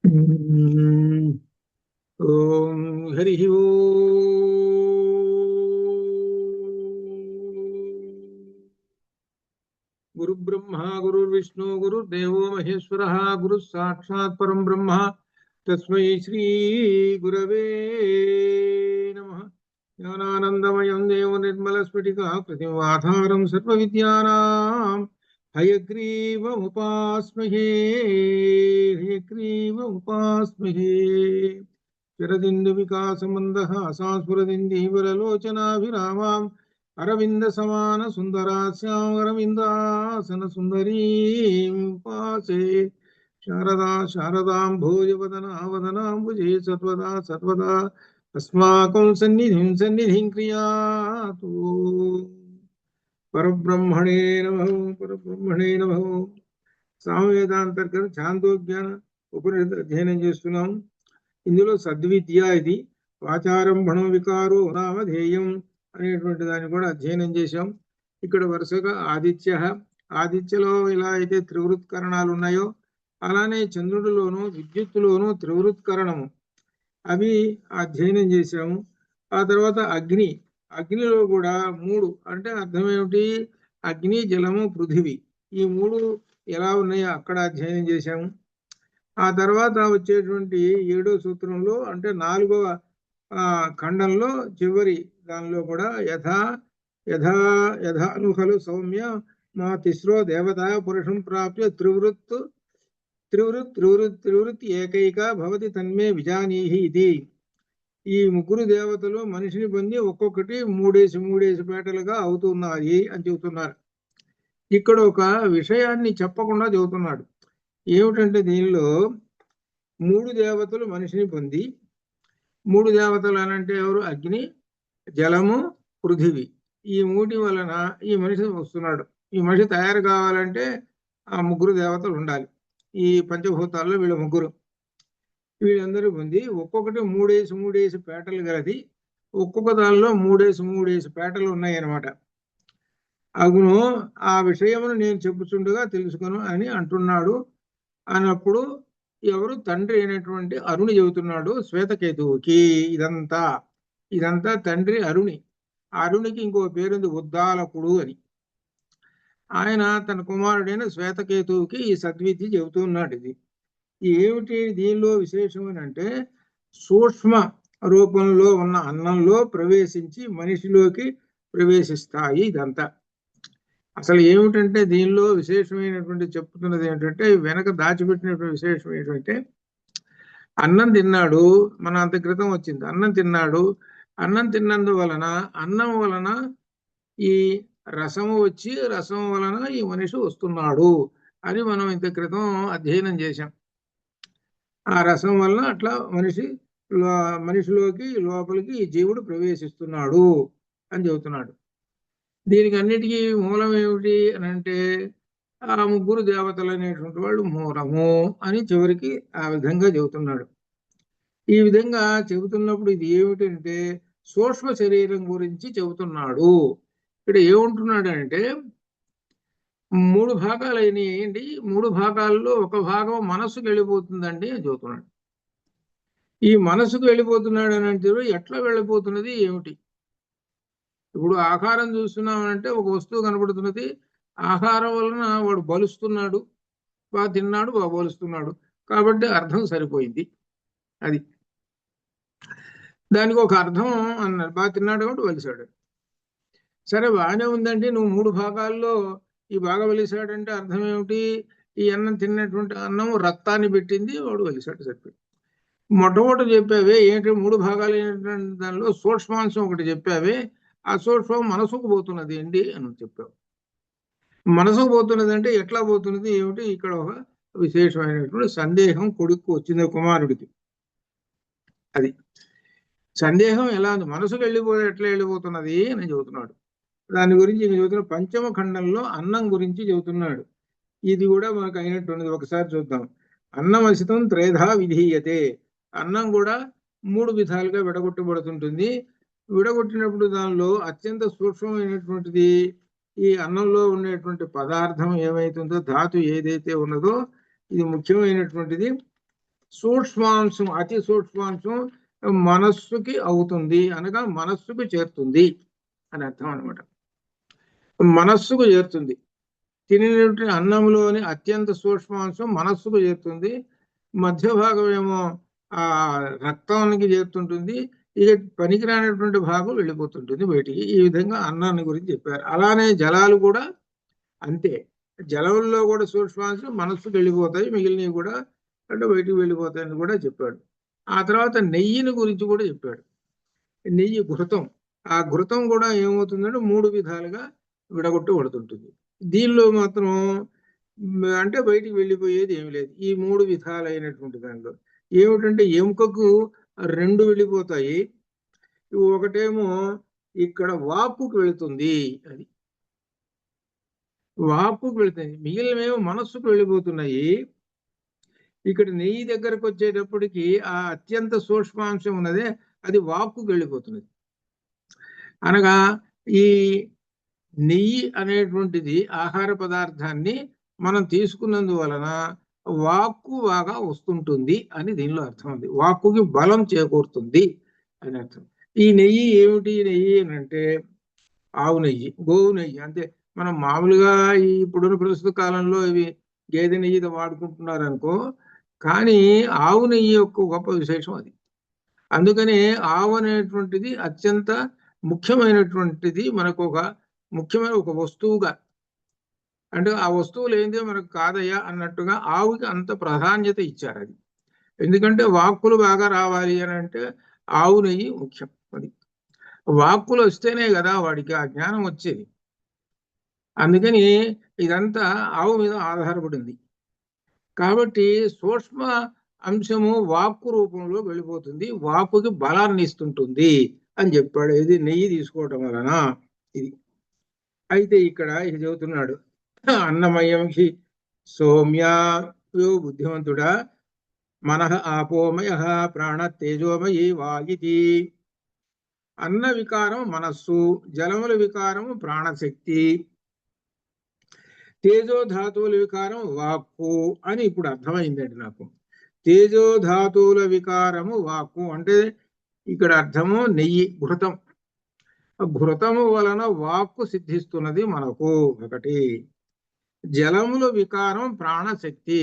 ఓం హరి గురు బ్రహ్మ గురుర్విష్ణు గురుర్దేవో మహేశ్వర గురు సాక్షాత్ పరం బ్రహ్మ తస్మై శ్రీ గురవే నమః. జ్ఞానానందమయం దేవం నిర్మలస్ఫటికాకృతిమాధారం సర్వవిద్యానాం హయగ్రీవముపాస్మహే హయగ్రీవముపాస్మహే. శరదిందు వికాసమందహాసాస్ఫురదిందీవరలోచనాభిరామాం అరవింద సమాన సుందరాస్యాం అరవిందాసన సుందరీం ఉపాసే. శారదా శారదాం భోజవదనావదనాంబుజే సర్వదా సర్వదా అస్మాకం సన్నిధిం క్రియాతు. పరబ్రహ్మణే నమః పరబ్రహ్మణే నమః. సామవేదాంతర్గత ఛాందోగ్యాన ఉపనిషత్తు అధ్యయనం చేస్తున్నాం. ఇందులో సద్విద్య, ఇది వాచారంభణో వికారో నామధేయం అనేటువంటి దాన్ని కూడా అధ్యయనం చేశాం. ఇక్కడ వరుసగా ఆదిత్యలో ఎలా అయితే త్రివృత్కరణాలు ఉన్నాయో అలానే చంద్రుడిలోను విద్యుత్తులోను త్రివృత్కరణము అవి అధ్యయనం చేశాము. ఆ తర్వాత అగ్నిలో కూడా మూడు, అంటే అర్థం ఏమిటి? అగ్ని, జలము, పృథివీ, ఈ మూడు ఎలా ఉన్నాయో అక్కడ అధ్యయనం చేశాము. ఆ తర్వాత వచ్చేటువంటి 7వ సూత్రంలో, అంటే 4వ ఖండంలో చివరి దానిలో కూడా యథాను ఖలు సౌమ్య మా తిస్రో దేవత పురుషం ప్రాప్య త్రివృత్ ఏకైక భవతి తన్మే విజానీహి ఇది. ఈ ముగ్గురు దేవతలు మనిషిని పొంది ఒక్కొక్కటి మూడేసి పేటలుగా అవుతున్నాయి అని చెబుతున్నారు. ఇక్కడ ఒక విషయాన్ని చెప్పకుండా చెబుతున్నాడు. ఏమిటంటే దీనిలో 3 దేవతలు మనిషిని పొంది, 3 దేవతలు అనంటే ఎవరు? అగ్ని, జలము, పృథివీ. ఈ మూటి వలన ఈ మనిషి వస్తున్నాడు. ఈ మనిషి తయారు కావాలంటే ఆ ముగ్గురు దేవతలు ఉండాలి. ఈ పంచభూతాల్లో వీళ్ళ ముగ్గురు, వీళ్ళందరూ పొంది ఒక్కొక్కటి మూడేసి పేటలు గలది. ఒక్కొక్క దానిలో మూడేసి పేటలు ఉన్నాయి అన్నమాట. అగును ఆ విషయమును నేను చెప్పుచుండగా తెలుసుకును అని అంటున్నాడు. అన్నప్పుడు ఎవరు? తండ్రి అయినటువంటి అరుణి చెబుతున్నాడు శ్వేతకేతువుకి. ఇదంతా తండ్రి అరుణి. అరుణికి ఇంకో పేరుంది, ఉద్దాలకుడు అని. ఆయన తన కుమారుడైన శ్వేతకేతువుకి ఈ సద్విద్య చెబుతున్నాడు. ఇది ఏమిటి దీనిలో విశేషం అంటే, సూక్ష్మ రూపంలో ఉన్న అన్నంలో ప్రవేశించి మనిషిలోకి ప్రవేశిస్తాయి. ఇదంతా అసలు ఏమిటంటే దీనిలో విశేషమైనటువంటి చెప్తున్నది ఏంటంటే, వెనక దాచిపెట్టినటువంటి విశేషం ఏంటంటే, అన్నం తిన్నాడు, మన అంత క్రితం వచ్చింది. అన్నం తిన్నాడు, అన్నం తిన్నందువలన అన్నం వలన ఈ రసము వచ్చి రసం వలన ఈ మనిషి వస్తున్నాడు అని మనం ఇంత క్రితం అధ్యయనం చేశాం. ఆ రసం వలన అట్లా మనిషిలోకి లోపలికి ఈ జీవుడు ప్రవేశిస్తున్నాడు అని చెబుతున్నాడు. దీనికి అన్నిటికీ మూలం ఏమిటి అని అంటే, ఆ ముగ్గురు దేవతలు అనేటువంటి వాళ్ళు మూలము అని చివరికి ఆ విధంగా చెబుతున్నాడు. ఈ విధంగా చెబుతున్నప్పుడు ఇది ఏమిటంటే సూక్ష్మ శరీరం గురించి చెబుతున్నాడు. ఇక్కడ ఏముంటున్నాడు అంటే, 3 భాగాలు అయినాయండి. 3 భాగాల్లో ఒక భాగం మనసుకు వెళ్ళిపోతుందండి అని చెబుతున్నాడు. ఈ మనసుకు వెళ్ళిపోతున్నాడు అని అంటే ఎట్లా వెళ్ళిపోతున్నది ఏమిటి? ఇప్పుడు ఆహారం చూస్తున్నామంటే ఒక వస్తువు కనబడుతున్నది. ఆహారం వలన వాడు బలుస్తున్నాడు, బాగా తిన్నాడు, బాగా బలుస్తున్నాడు, కాబట్టి అర్థం సరిపోయింది. అది దానికి ఒక అర్థం అన్నాడు. బాగా తిన్నాడు కాబట్టి బలిసాడు. సరే, బాగానే ఉందంటే నువ్వు 3 భాగాల్లో ఈ బాగా బలిసాడంటే అర్థం ఏమిటి? ఈ అన్నం తిన్నటువంటి అన్నం రక్తాన్ని పెట్టింది, వాడు బలిసాడు. సరిపోయింది. మొట్టమొదటి చెప్పావే ఏంటి? 3 భాగాలు అయినటువంటి దానిలో సూక్ష్మాంశం ఒకటి చెప్పావే, ఆ సూక్ష్మం మనసుకు పోతున్నది ఏంటి అని చెప్పావు. మనసుకు పోతున్నది అంటే ఎట్లా పోతున్నది ఏమిటి? ఇక్కడ ఒక విశేషమైనటువంటి సందేహం కొడుకు వచ్చింది, కుమారుడికి. అది సందేహం ఎలా ఉంది, మనసుకు ఎట్లా వెళ్ళిపోతున్నది అని చెబుతున్నాడు. దాని గురించి చెబుతున్న 5వ ఖండంలో అన్నం గురించి చెబుతున్నాడు. ఇది కూడా మనకు అయినట్టున్నది. ఒకసారి చూద్దాం. అన్నమసితం త్రేధా విధీయతే. అన్నం కూడా 3 విధాలుగా విడగొట్టబడుతుంటుంది. విడగొట్టినప్పుడు దానిలో అత్యంత సూక్ష్మమైనటువంటిది ఈ అన్నంలో ఉండేటువంటి పదార్థం ఏమైతుందో, ధాతు ఏదైతే ఉన్నదో, ఇది ముఖ్యమైనటువంటిది. సూక్ష్మాంశం, అతి సూక్ష్మాంశం మనస్సుకి అవుతుంది అనగా మనస్సుకు చేరుతుంది అని అర్థం అనమాట. మనస్సుకు చేరుతుంది. తినేటువంటి అన్నంలోని అత్యంత సూక్ష్మాంశం మనస్సుకు చేరుతుంది. మధ్య భాగం ఏమో ఆ రక్తానికి చేరుతుంటుంది. ఇక పనికిరానటువంటి భాగం వెళ్ళిపోతుంటుంది బయటికి. ఈ విధంగా అన్నాన్ని గురించి చెప్పారు. అలానే జలాలు కూడా అంతే. జలంలో కూడా సూక్ష్మాంశం మనస్సుకు వెళ్ళిపోతాయి, మిగిలినవి కూడా అంటే బయటికి వెళ్ళిపోతాయని కూడా చెప్పాడు. ఆ తర్వాత నెయ్యిని గురించి కూడా చెప్పాడు. నెయ్యి ఘృతం. ఆ ఘృతం కూడా ఏమవుతుందంటే 3 విధాలుగా విడగొట్టబడుతుంటుంది. దీనిలో మాత్రం అంటే బయటికి వెళ్ళిపోయేది ఏమి లేదు. ఈ 3 విధాలైనటువంటి దానిలో ఏమిటంటే ఎముకకు 2 వెళ్ళిపోతాయి. ఒకటేమో ఇక్కడ వాక్కుకు వెళుతుంది, అది వాక్కుకు వెళుతుంది. మిగిలినవేమో మనస్సుకు వెళ్ళిపోతున్నాయి. ఇక్కడ నెయ్యి దగ్గరకు వచ్చేటప్పటికి ఆ అత్యంత సూక్ష్మాంశం ఉన్నదే అది వాక్కుకు వెళ్ళిపోతున్నది. అనగా ఈ నెయ్యి అనేటువంటిది ఆహార పదార్థాన్ని మనం తీసుకున్నందువలన వాక్కు బాగా వస్తుంటుంది అని దీనిలో అర్థం ఉంది. వాక్కుకి బలం చేకూరుతుంది అని అర్థం. ఈ నెయ్యి ఏమిటి? నెయ్యి అని అంటే ఆవు నెయ్యి, గోవు నెయ్యి. అంతే. మనం మామూలుగా ఇప్పుడున్న ప్రస్తుత కాలంలో ఇవి గేదె నెయ్యి వాడుకుంటున్నారు అనుకో, కానీ ఆవు నెయ్యి యొక్క గొప్ప విశేషం అది. అందుకనే ఆవు అనేటువంటిది అత్యంత ముఖ్యమైనటువంటిది, మనకు ఒక ముఖ్యమైన ఒక వస్తువుగా, అంటే ఆ వస్తువు లేనిదే మనకు కాదయ్యా అన్నట్టుగా ఆవుకి అంత ప్రాధాన్యత ఇచ్చారు. అది ఎందుకంటే వాక్కులు బాగా రావాలి అని అంటే ఆవు నెయ్యి ముఖ్యం. అది వాక్కులు వస్తేనే కదా వాడికి ఆ జ్ఞానం వచ్చేది. అందుకని ఇదంతా ఆవు మీద ఆధారపడింది. కాబట్టి సూక్ష్మ అంశము వాక్కు రూపంలో వెళ్ళిపోతుంది, వాక్కుకి బలాన్ని ఇస్తుంటుంది అని చెప్పాడు. ఇది నెయ్యి తీసుకోవటం వలన. ఇది అయితే ఇక్కడ ఇది చెబుతున్నాడు, అన్నమయం హి సౌమ్య బుద్ధిమంతుడా మనః ఆపోమయ ప్రాణ తేజోమయీ వాయితి. అన్న వికారం మనస్సు, జలముల వికారం ప్రాణశక్తి, తేజోధాతువుల వికారం వాక్కు అని ఇప్పుడు అర్థమైందండి నాకు. తేజోధాతువుల వికారము వాక్కు అంటే ఇక్కడ అర్థము నెయ్యి, ఘృతం. ఘృతము వలన వాక్కు సిద్ధిస్తున్నది మనకు ఒకటి. జలముల వికారం ప్రాణశక్తి,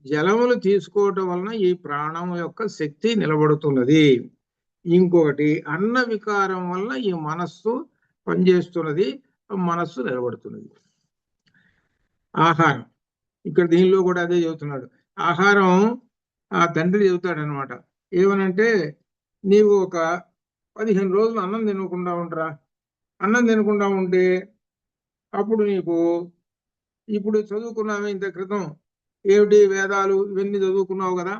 జలములు తీసుకోవటం వలన ఈ ప్రాణము యొక్క శక్తి నిలబడుతున్నది. ఇంకొకటి అన్న వికారం వలన ఈ మనస్సు పనిచేస్తున్నది, మనస్సు నిలబడుతున్నది. ఆహారం, ఇక్కడ దీనిలో కూడా అదే చెబుతున్నాడు. ఆహారం ఆ తండ్రి చెబుతాడు అనమాట. ఏమనంటే నీవు ఒక 15 రోజులు అన్నం తినకుండా ఉండరా. అన్నం తినకుండా ఉంటే అప్పుడు నీకు ఇప్పుడు చదువుకున్నామే ఇంత క్రితం ఏమిటి వేదాలు ఇవన్నీ చదువుకున్నావు కదా,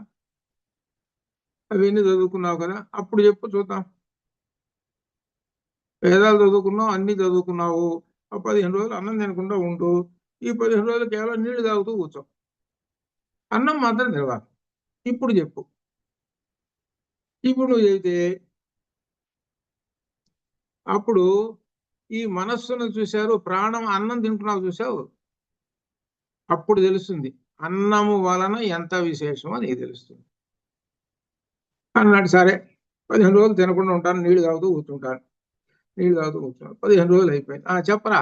అవన్నీ చదువుకున్నావు కదా, అప్పుడు చెప్పు చూద్దాం. వేదాలు చదువుకున్నావు, అన్ని చదువుకున్నావు, 15 రోజులు అన్నం తినకుండా ఉంటూ ఈ 15 రోజులు కేవలం నీళ్లు తాగుతూ కూర్చో, అన్నం మాత్రం తినవాలి. ఇప్పుడు చెప్పు. ఇప్పుడు నువ్వు చెబితే అప్పుడు ఈ మనస్సును చూశారు, ప్రాణం అన్నం తింటున్నావు చూసావు, అప్పుడు తెలుస్తుంది అన్నము వలన ఎంత విశేషమో నీకు తెలుస్తుంది అన్నాడు. సరే 15 రోజులు తినకుండా ఉంటాను, నీళ్లు తాగుతూ కూర్చుంటాను, నీళ్లు తాగుతూ కూర్చున్నాను. 15 రోజులు అయిపోయింది. చెప్పరా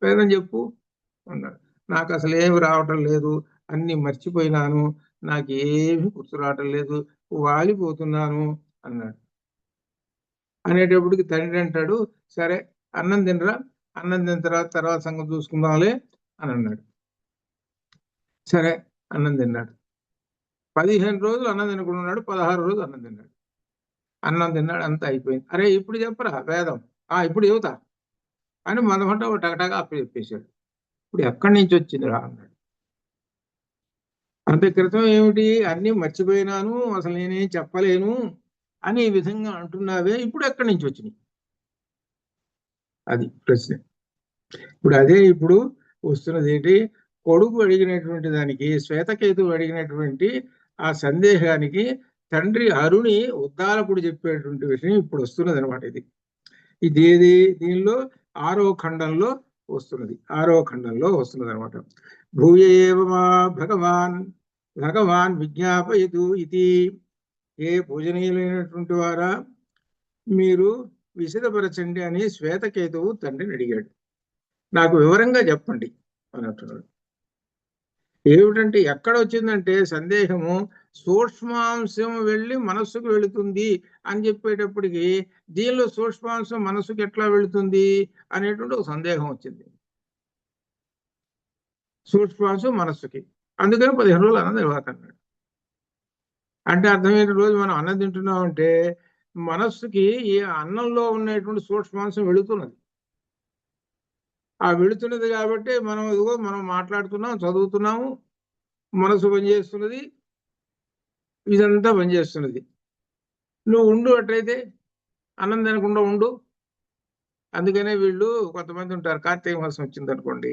వేదం చెప్పు అన్నాడు. నాకు అసలు ఏమి రావటం లేదు, అన్ని మర్చిపోయినాను, నాకేమి గుర్తు రావటం లేదు, వాలిపోతున్నాను అన్నాడు. అనేటప్పటికి తండ్రి అంటాడు, సరే అన్నం తినరా, అన్నం తిన్న తర్వాత సంగతి చూసుకుందాంలే అని అన్నాడు. సరే అన్నం తిన్నాడు. 15 రోజులు అన్నం తినకుండా ఉన్నాడు, 16 రోజులు అన్నం తిన్నాడు. అన్నం తిన్నాడు, అంతా అయిపోయింది. అరే ఇప్పుడు చెప్పరా వేదం, ఇప్పుడు చెబుతా అని మనమంట ఒక టగటగా అప్పుడు చెప్పేశాడు. ఇప్పుడు ఎక్కడి నుంచి వచ్చింది రా అన్నాడు. అంత క్రితం ఏమిటి అన్ని మర్చిపోయినాను, అసలు నేనేం చెప్పలేను అని ఈ విధంగా అంటున్నావే, ఇప్పుడు ఎక్కడి నుంచి వచ్చినాయి? అది ప్రశ్న. ఇప్పుడు అదే ఇప్పుడు వస్తున్నది ఏంటి, కొడుకు అడిగినటువంటి దానికి, శ్వేతకేతువు అడిగినటువంటి ఆ సందేహానికి తండ్రి అరుణి ఉద్దాలకుడు చెప్పేటువంటి విషయం ఇప్పుడు వస్తున్నది అనమాట. ఇది దీనిలో 6వ ఖండంలో వస్తున్నది. 6వ ఖండంలో వస్తున్నది అనమాట. భూయేవ మా భగవాన్ భగవాన్ విజ్ఞాపయతు ఇది. ఏ పూజనీయులైనటువంటి వారా, మీరు విశదపరచండి అని శ్వేతకేతువు తండ్రిని అడిగాడు. నాకు వివరంగా చెప్పండి అని అంటున్నాడు. ఏమిటంటే ఎక్కడ వచ్చిందంటే సందేహము, సూక్ష్మాంశం వెళ్ళి మనస్సుకు వెళుతుంది అని చెప్పేటప్పటికి దీనిలో సూక్ష్మాంశం మనస్సుకు ఎట్లా వెళుతుంది అనేటువంటి ఒక సందేహం వచ్చింది. సూక్ష్మాంశం మనస్సుకి, అందుకని 15 రోజులు అన్నం తర్వాత అన్నాడు. అంటే అర్థమైన రోజు మనం అన్నం తింటున్నామంటే మనస్సుకి ఈ అన్నంలో ఉన్నటువంటి సూక్ష్మాంశం వెళుతున్నది. ఆ వెళుతున్నది కాబట్టి మనం మాట్లాడుతున్నాం, చదువుతున్నాము, మనసు పనిచేస్తున్నది, ఇదంతా పనిచేస్తున్నది. నువ్వు ఉండు, అట్లయితే అన్నం తినకుండా ఉండు. అందుకనే వీళ్ళు కొంతమంది ఉంటారు, కార్తీక మాసం వచ్చింది అనుకోండి,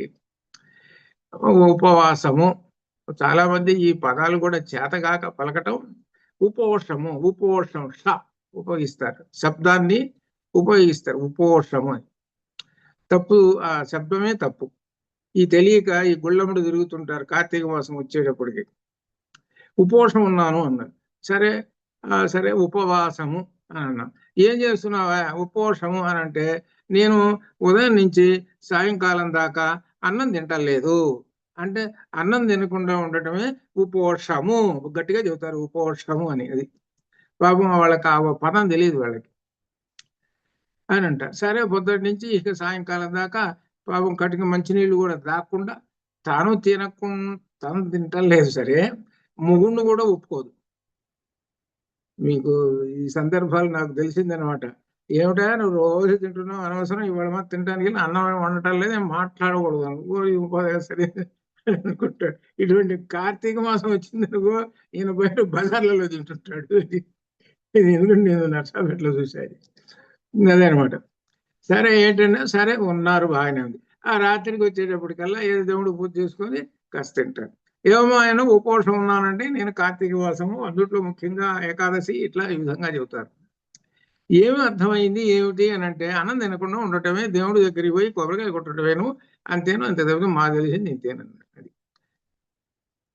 ఉపవాసము. చాలా మంది ఈ పదాలు కూడా చేతగాక పలకటం, ఉపోషము ఉపయోగిస్తారు, శబ్దాన్ని ఉపయోగిస్తారు ఉపోషము అని. తప్పు, ఆ శబ్దమే తప్పు. ఈ తెలియక ఈ గుళ్ళముడు తిరుగుతుంటారు కార్తీక మాసం వచ్చేటప్పటికి. ఉపోషం ఉన్నాను అన్నారు. సరే సరే ఉపవాసము అని అన్నాం. ఏం చేస్తున్నావా ఉపోషము అని అంటే, నేను ఉదయం నుంచి సాయంకాలం దాకా అన్నం తింటలేదు అంటే అన్నం తినకుండా ఉండటమే ఉపోషము. గట్టిగా చెబుతారు ఉపోషము అని. అది పాపం వాళ్ళకి ఆ పదం తెలియదు వాళ్ళకి అని అంటారు. సరే పొద్దుటి నుంచి ఇక సాయంకాలం దాకా పాపం కటిక మంచినీళ్ళు కూడా దాక్కుండా తాను తింటలేదు. సరే, మొగుండు కూడా ఒప్పుకోదు. మీకు ఈ సందర్భాలు నాకు తెలిసిందనమాట. ఏమిటా నువ్వు రోజు తింటున్నావు, అనవసరం, ఇవాళ మాత్రం తినడానికి అన్నం వండటం లేదు, మాట్లాడకూడదు అనుకో, సరే అనుకుంటాడు. ఇటువంటి కార్తీక మాసం వచ్చింది అనుకో, ఈయన బయట బజార్లలో తింటుంటాడు. ఇది ఎందుకంటే నేను నర్సాపేటలో చూశాను. అదే అనమాట. సరే ఏంటంటే సరే ఉన్నారు, బాగానే ఉంది. ఆ రాత్రికి వచ్చేటప్పటికల్లా ఏదో దేవుడు పూజ చేసుకొని కాస్త తింటాడు. ఏమో ఆయన ఉపవాసం ఉన్నానంటే నేను కార్తీక మాసము, అందుట్లో ముఖ్యంగా ఏకాదశి, ఇట్లా ఈ విధంగా చెబుతారు. ఏమి అర్థమైంది ఏమిటి అని అంటే, అన్నం తినకుండా ఉండటమే, దేవుడి దగ్గరికి పోయి కొబ్బరికాయ కొట్టడమేను, అంతేను, అంతే తప్ప మా తెలిసింది ఇంతేనన్నాడు. అది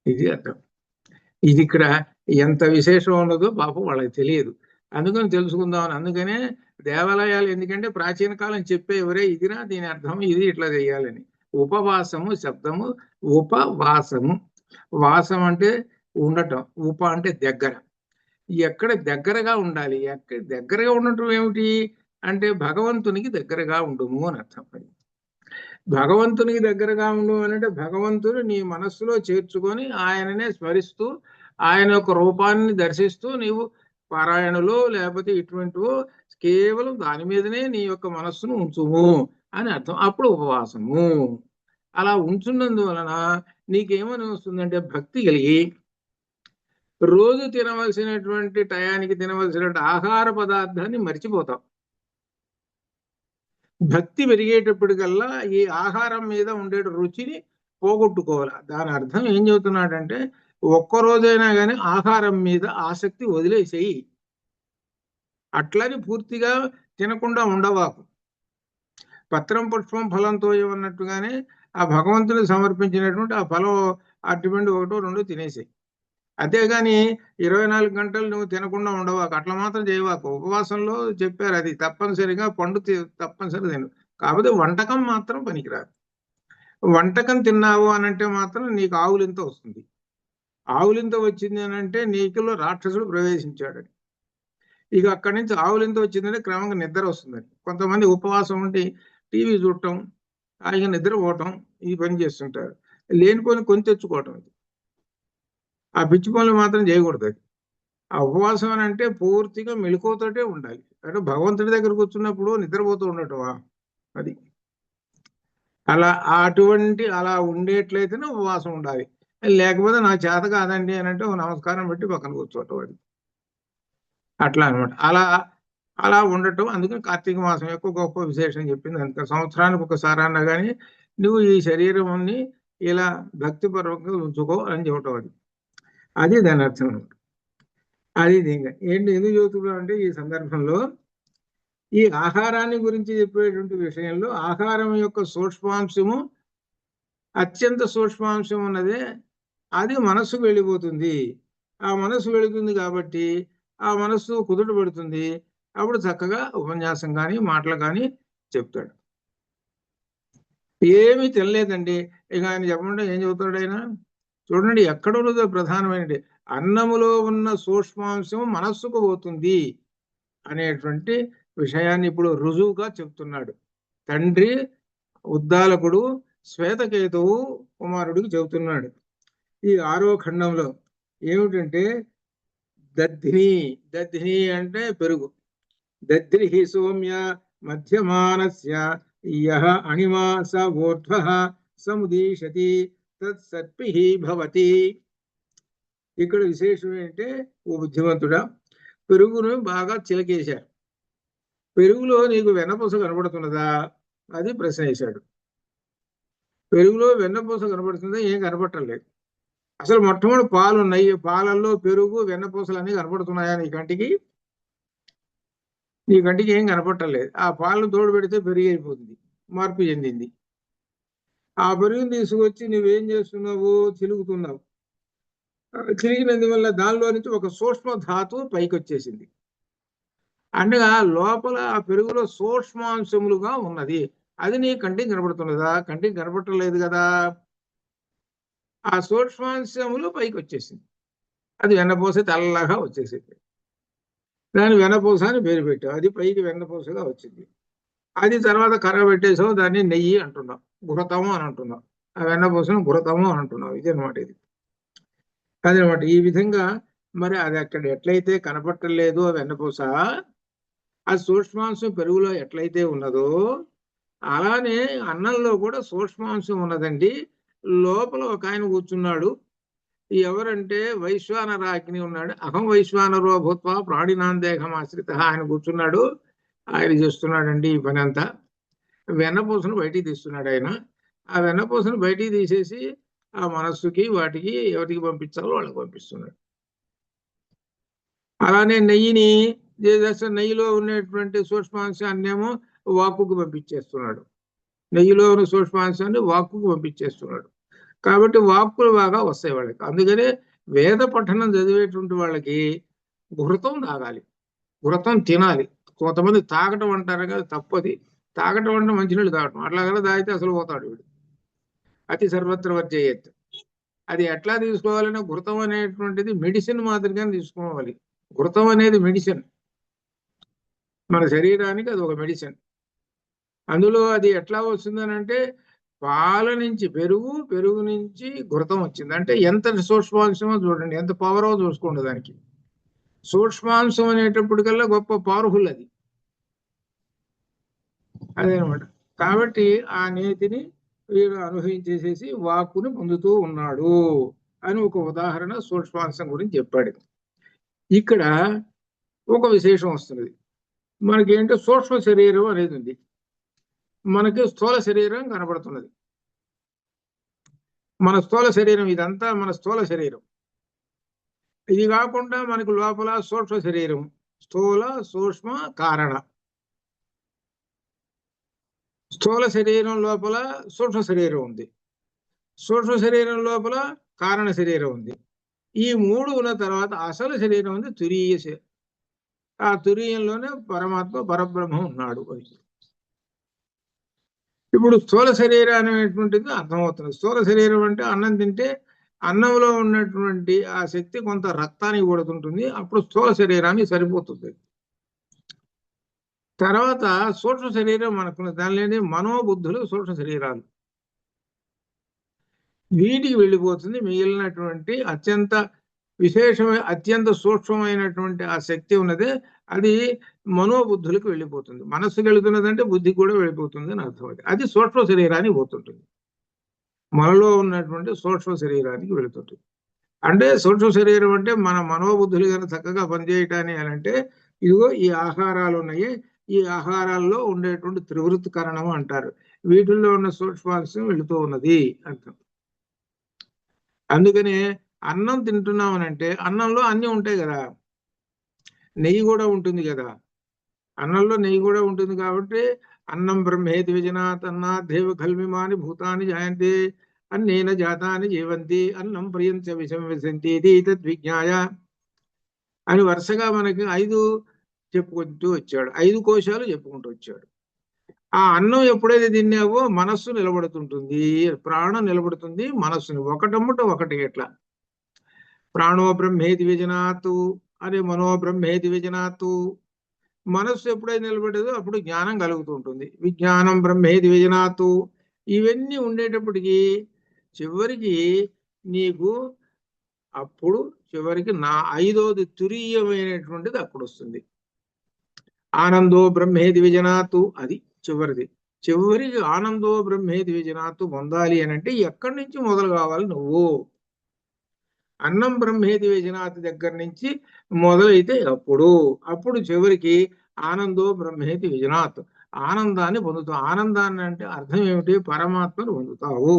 ఇది అర్థం. ఇది ఇక్కడ ఎంత విశేషం ఉన్నదో పాపం వాళ్ళకి తెలియదు. అందుకని తెలుసుకుందామని. అందుకనే దేవాలయాలు ఎందుకంటే ప్రాచీన కాలం చెప్పే ఎవరే ఇదిరా, దీని అర్థం ఇది, ఇట్లా చేయాలని. ఉపవాసము శబ్దము, ఉపవాసము. వాసం అంటే ఉండటం, ఉప అంటే దగ్గర. ఎక్కడ దగ్గరగా ఉండాలి, ఎక్కడ దగ్గరగా ఉండటం ఏమిటి అంటే భగవంతునికి దగ్గరగా ఉండుము అని అర్థం. భగవంతునికి దగ్గరగా ఉండు అంటే భగవంతుడు నీ మనస్సులో చేర్చుకొని ఆయననే స్మరిస్తూ ఆయన యొక్క రూపాన్ని దర్శిస్తూ నీవు పారాయణలో లేకపోతే ఇటువంటివో కేవలం దాని మీదనే నీ యొక్క మనస్సును ఉంచుము అని అర్థం. అప్పుడు ఉపవాసము. అలా ఉంచున్నందువలన నీకేమని వస్తుందంటే భక్తి కలిగి రోజు తినవలసినటువంటి టయానికి తినవలసినటువంటి ఆహార పదార్థాన్ని మర్చిపోతాం. భక్తి పెరిగేటప్పటికల్లా ఈ ఆహారం మీద ఉండే రుచిని పోగొట్టుకోవాలి. దాని అర్థం ఏం చెబుతున్నాడంటే, ఒక్కరోజైనా కానీ ఆహారం మీద ఆసక్తి వదిలేసేయి. అట్లని పూర్తిగా తినకుండా ఉండవాకు. పత్రం పుష్పం ఫలంతో ఏమన్నట్టుగానే ఆ భగవంతుని సమర్పించినటువంటి ఆ ఫలం అటువంటి ఒకటో రెండో తినేసేయి. అంతేగాని 24 గంటలు నువ్వు తినకుండా ఉండవాకు, అట్లా మాత్రం చేయవాకు. ఉపవాసంలో చెప్పారు అది తప్పనిసరిగా పండు తప్పనిసరి తిను, కాకపోతే వంటకం మాత్రం పనికిరాదు. వంటకం తిన్నావు అనంటే మాత్రం నీకు ఆవులింత వస్తుంది. ఆవులింత వచ్చింది అని అంటే నీకులో రాక్షసుడు ప్రవేశించాడని. ఇక అక్కడి నుంచి ఆవులింత వచ్చిందంటే క్రమంగా నిద్ర వస్తుందని. కొంతమంది ఉపవాసం ఉండి టీవీ చూడటం, ఆయన నిద్రపోవటం, ఈ పని చేస్తుంటారు. లేనిపోని కొని తెచ్చుకోవటం. ఆ పిచ్చి పనులు మాత్రం చేయకూడదు. అది ఆ ఉపవాసం అని అంటే పూర్తిగా మెలకువతోటే ఉండాలి. అంటే భగవంతుడి దగ్గర కూర్చున్నప్పుడు నిద్రపోతూ ఉండటమా, అది అలా ఉండేట్లయితేనే ఉపవాసం ఉండాలి. లేకపోతే నా చేత కాదండి అని అంటే ఒక నమస్కారం పెట్టి పక్కన కూర్చోవటం. అది అట్లా అనమాట. అలా ఉండటం. అందుకని కార్తీక మాసం యొక్క గొప్ప విశేషం చెప్పింది. అంత సంవత్సరానికి ఒకసారి అన్నా కానీ నువ్వు ఈ శరీరాన్ని ఇలా భక్తిపూర్వకంగా ఉంచుకో అని చెప్పటం. అది దాని అర్థం అనమాట. అది ఏంటి ఎందుకు చెబుతున్నా అంటే, ఈ సందర్భంలో ఈ ఆహారాన్ని గురించి చెప్పేటువంటి విషయంలో ఆహారం యొక్క సూక్ష్మాంశము, అత్యంత సూక్ష్మాంశం ఉన్నదే అది మనస్సుకు వెళ్ళిపోతుంది. ఆ మనస్సు వెళుతుంది కాబట్టి ఆ మనస్సు కుదుట పడుతుంది. అప్పుడు చక్కగా ఉపన్యాసం కానీ మాటలు కానీ చెప్తాడు. ఏమీ తినలేదండి, ఇక ఆయన చెప్పమంటే ఏం చెబుతాడు ఆయన? చూడండి, ఎక్కడ ఉన్నదో ప్రధానమైనది, అన్నములో ఉన్న సూక్ష్మాంశం మనస్సుకు పోతుంది అనేటువంటి విషయాన్ని ఇప్పుడు రుజువుగా చెప్తున్నాడు తండ్రి. ఉద్దాలకుడు శ్వేతకేతువు కుమారుడికి చెబుతున్నాడు. ఈ 6వ ఖండంలో ఏమిటంటే దధ్ని. దధ్ని అంటే పెరుగు. దధ్రిహి సౌమ్య మధ్యమానస్య యః అణిమా స ఊర్ధ్వః సముదీషతి తత్సర్పిహి భవతి. ఇక్కడ విశేషం ఏంటంటే, ఓ బుద్ధిమంతుడా, పెరుగును బాగా చిలకేశారు. పెరుగులో నీకు వెన్నపూస కనబడుతున్నదా? అది ప్రశ్న వేశాడు. పెరుగులో వెన్నపూస కనబడుతుందా? ఏం కనబడటలేదు. అసలు మొట్టమొదటి పాలు ఉన్నాయి, పాలల్లో పెరుగు వెన్నపూసలు అన్నీ కనబడుతున్నాయా నీ కంటికి? నీ కంటికి ఏం కనపట్టలేదు. ఆ పాలను తోడు పెడితే పెరుగు అయిపోతుంది, మార్పు చెందింది. ఆ పెరుగుని తీసుకొచ్చి నువ్వేం చేస్తున్నావు? చిలుకుతున్నావు. చిలికినందువల్ల దానిలో నుంచి ఒక సూక్ష్మ ధాతువు పైకి వచ్చేసింది. అంటే లోపల ఆ పెరుగులో సూక్ష్మాంశములుగా ఉన్నది. అది నీ కంటికి కనబడుతున్నదా? కంటికి కనబడలేదు కదా. ఆ సూక్ష్మాంశములు పైకి వచ్చేసింది. అది వెన్నపూస తెల్లగా వచ్చేసింది. దాని వెన్నపూస అని పేరు పెట్టావు. అది పైకి వెన్నపూసగా వచ్చింది. అది తర్వాత కరగబెట్టేసావు, దాన్ని నెయ్యి అంటున్నావు, ఘృతము అని అంటున్నావు. ఆ వెన్నపూసను ఘృతము అని అంటున్నావు. ఇది అనమాట. ఇది అదనమాట. ఈ విధంగా మరి అది అక్కడ ఎట్లయితే కనపట్టలేదు ఆ వెన్నపూస, ఆ సూక్ష్మాంశం పెరుగులో ఎట్లయితే ఉన్నదో అలానే అన్నంలో కూడా సూక్ష్మాంశం ఉన్నదండి. లోపల ఒక ఆయన కూర్చున్నాడు. ఎవరంటే వైశ్వానరాగ్ని ఉన్నాడు. అహం వైశ్వానరో భూత్వా ప్రాణినాందేహం ఆశ్రిత. ఆయన కూర్చున్నాడు. ఆయన చేస్తున్నాడండి ఈ పని అంతా. వెన్నపూసను బయటికి తీస్తున్నాడు ఆయన. ఆ వెన్నపూసను బయటికి తీసేసి ఆ మనస్సుకి వాటికి ఎవరికి పంపించాలో వాళ్ళకి పంపిస్తున్నాడు. అలానే నెయ్యిని నెయ్యిలో ఉన్నటువంటి సూక్ష్మాంశాన్నేమో వాక్కుకు పంపించేస్తున్నాడు. నెయ్యిలో ఉన్న సూక్ష్మాంశాన్ని వాక్కుకు పంపించేస్తున్నాడు. కాబట్టి వాక్కులు బాగా వస్తాయి వాళ్ళకి. అందుకనే వేద పఠనం చదివేటువంటి వాళ్ళకి ఘృతం తాగాలి, ఘృతం తినాలి. కొంతమంది తాగటం అంటారు కదా, తప్పది. తాగటం అంటే మంచినీళ్ళు తాగటం, అట్లాగలా తాగితే అసలు పోతాడు వీడు. అతి సర్వత్ర వర్జయేత్. అది ఎట్లా తీసుకోవాలన్నా ఘృతం అనేటువంటిది మెడిసిన్ మాదిరిగానే తీసుకోవాలి. ఘృతం అనేది మెడిసిన్, మన శరీరానికి అది ఒక మెడిసిన్. అందులో అది ఎట్లా వస్తుందని అంటే, పాల నుంచి పెరుగు, పెరుగు నుంచి ఘృతం వచ్చింది. అంటే ఎంత సూక్ష్మాంశమో చూడండి, ఎంత పవరో చూసుకోండి దానికి. సూక్ష్మాంశం అనేటప్పటికల్లా గొప్ప పవర్ఫుల్ అది. అదేనమాట. కాబట్టి ఆ నీతిని వీడు అనుభవించేసేసి వాక్కుని పొందుతూ ఉన్నాడు అని ఒక ఉదాహరణ సూక్ష్మాంశం గురించి చెప్పాడు. ఇక్కడ ఒక విశేషం వస్తున్నది. మనకేంటో సూక్ష్మ శరీరం అనేది ఉంది, మనకి స్థూల శరీరం కనబడుతున్నది. మన స్థూల శరీరం ఇదంతా మన స్థూల శరీరం. ఇది కాకుండా మనకు లోపల సూక్ష్మ శరీరం, స్థూల సూక్ష్మ కారణ. స్థూల శరీరం లోపల సూక్ష్మ శరీరం ఉంది, సూక్ష్మ శరీరం లోపల కారణ శరీరం ఉంది. ఈ మూడు ఉన్న తర్వాత అసలు శరీరం ఉంది, తురీయ శరీరం. ఆ తురీయంలోనే పరమాత్మ పరబ్రహ్మం ఉన్నాడు. ఇప్పుడు స్థూల శరీరం అనేటువంటిది అర్థమవుతుంది. స్థూల శరీరం అంటే అన్నం తింటే అన్నంలో ఉన్నటువంటి ఆ శక్తి కొంత రక్తానికి కొడుతుంటుంది, అప్పుడు స్థూల శరీరానికి సరిపోతుంది. తర్వాత సూక్ష్మ శరీరం మనకున్న దానిలోనే మనోబుద్ధులు సూక్ష్మ శరీరాలు, వీటికి వెళ్ళిపోతుంది. మిగిలినటువంటి అత్యంత విశేషమైన అత్యంత సూక్ష్మమైనటువంటి ఆ శక్తి ఉన్నదే అది మనోబుద్ధులకు వెళ్ళిపోతుంది. మనస్సుకు వెళుతున్నదంటే బుద్ధికి కూడా వెళ్ళిపోతుంది అని అర్థం. అది సూక్ష్మ శరీరానికి పోతుంటుంది, మనలో ఉన్నటువంటి సూక్ష్మ శరీరానికి వెళుతుంటుంది. అంటే సూక్ష్మ శరీరం అంటే మన మనోబుద్ధులు కానీ చక్కగా పనిచేయటాన్ని అని అంటే, ఇదిగో ఈ ఆహారాలు ఉన్నాయి, ఈ ఆహారాల్లో ఉండేటువంటి త్రివృత్తి కరణం అంటారు. వీటిల్లో ఉన్న సూక్ష్మాంశం వెళుతూ ఉన్నది అర్థం. అందుకనే అన్నం తింటున్నాం అని అంటే అన్నంలో అన్నీ ఉంటాయి కదా, నెయ్యి కూడా ఉంటుంది కదా. అన్నంలో నెయ్యి కూడా ఉంటుంది కాబట్టి అన్నం బ్రహ్మేతి విజనాత్ అన్నాదేవ కల్మిమాని భూతాన్ని జాయంతే అన్నేన జాతాని జీవంతి అన్నం ప్రియంచ విషం విశంతి ఇది తద్విజ్ఞాయ అని వరుసగా మనకి 5 చెప్పుకుంటూ వచ్చాడు. 5 కోశాలు చెప్పుకుంటూ వచ్చాడు. ఆ అన్నం ఎప్పుడైతే తిన్నావో మనస్సు నిలబడుతుంటుంది, ప్రాణం నిలబడుతుంది, మనస్సుని ఒకటమ్ముట ఒకటి. ఎట్లా ప్రాణో బ్రహ్మేతి విజనాతు అనే మనో బ్రహ్మేతి విజనాతు, మనస్సు ఎప్పుడైతే నిలబడేదో అప్పుడు జ్ఞానం కలుగుతుంటుంది. విజ్ఞానం బ్రహ్మేతి విజనాతు, ఇవన్నీ ఉండేటప్పటికి చివరికి నీకు అప్పుడు చివరికి 5వది తురీయమైనటువంటిది అప్పుడు వస్తుంది. ఆనందో బ్రహ్మేది విజనాతు, అది చివరిది. చివరికి ఆనందో బ్రహ్మేది విజనాతు పొందాలి అని అంటే ఎక్కడి నుంచి మొదలు కావాలి? నువ్వు అన్నం బ్రహ్మేది విజనాతు దగ్గర నుంచి మొదలైతే అప్పుడు చివరికి ఆనందో బ్రహ్మేది విజనాత్, ఆనందాన్ని పొందుతావు. ఆనందాన్ని అంటే అర్థం ఏమిటి? పరమాత్మను పొందుతావు.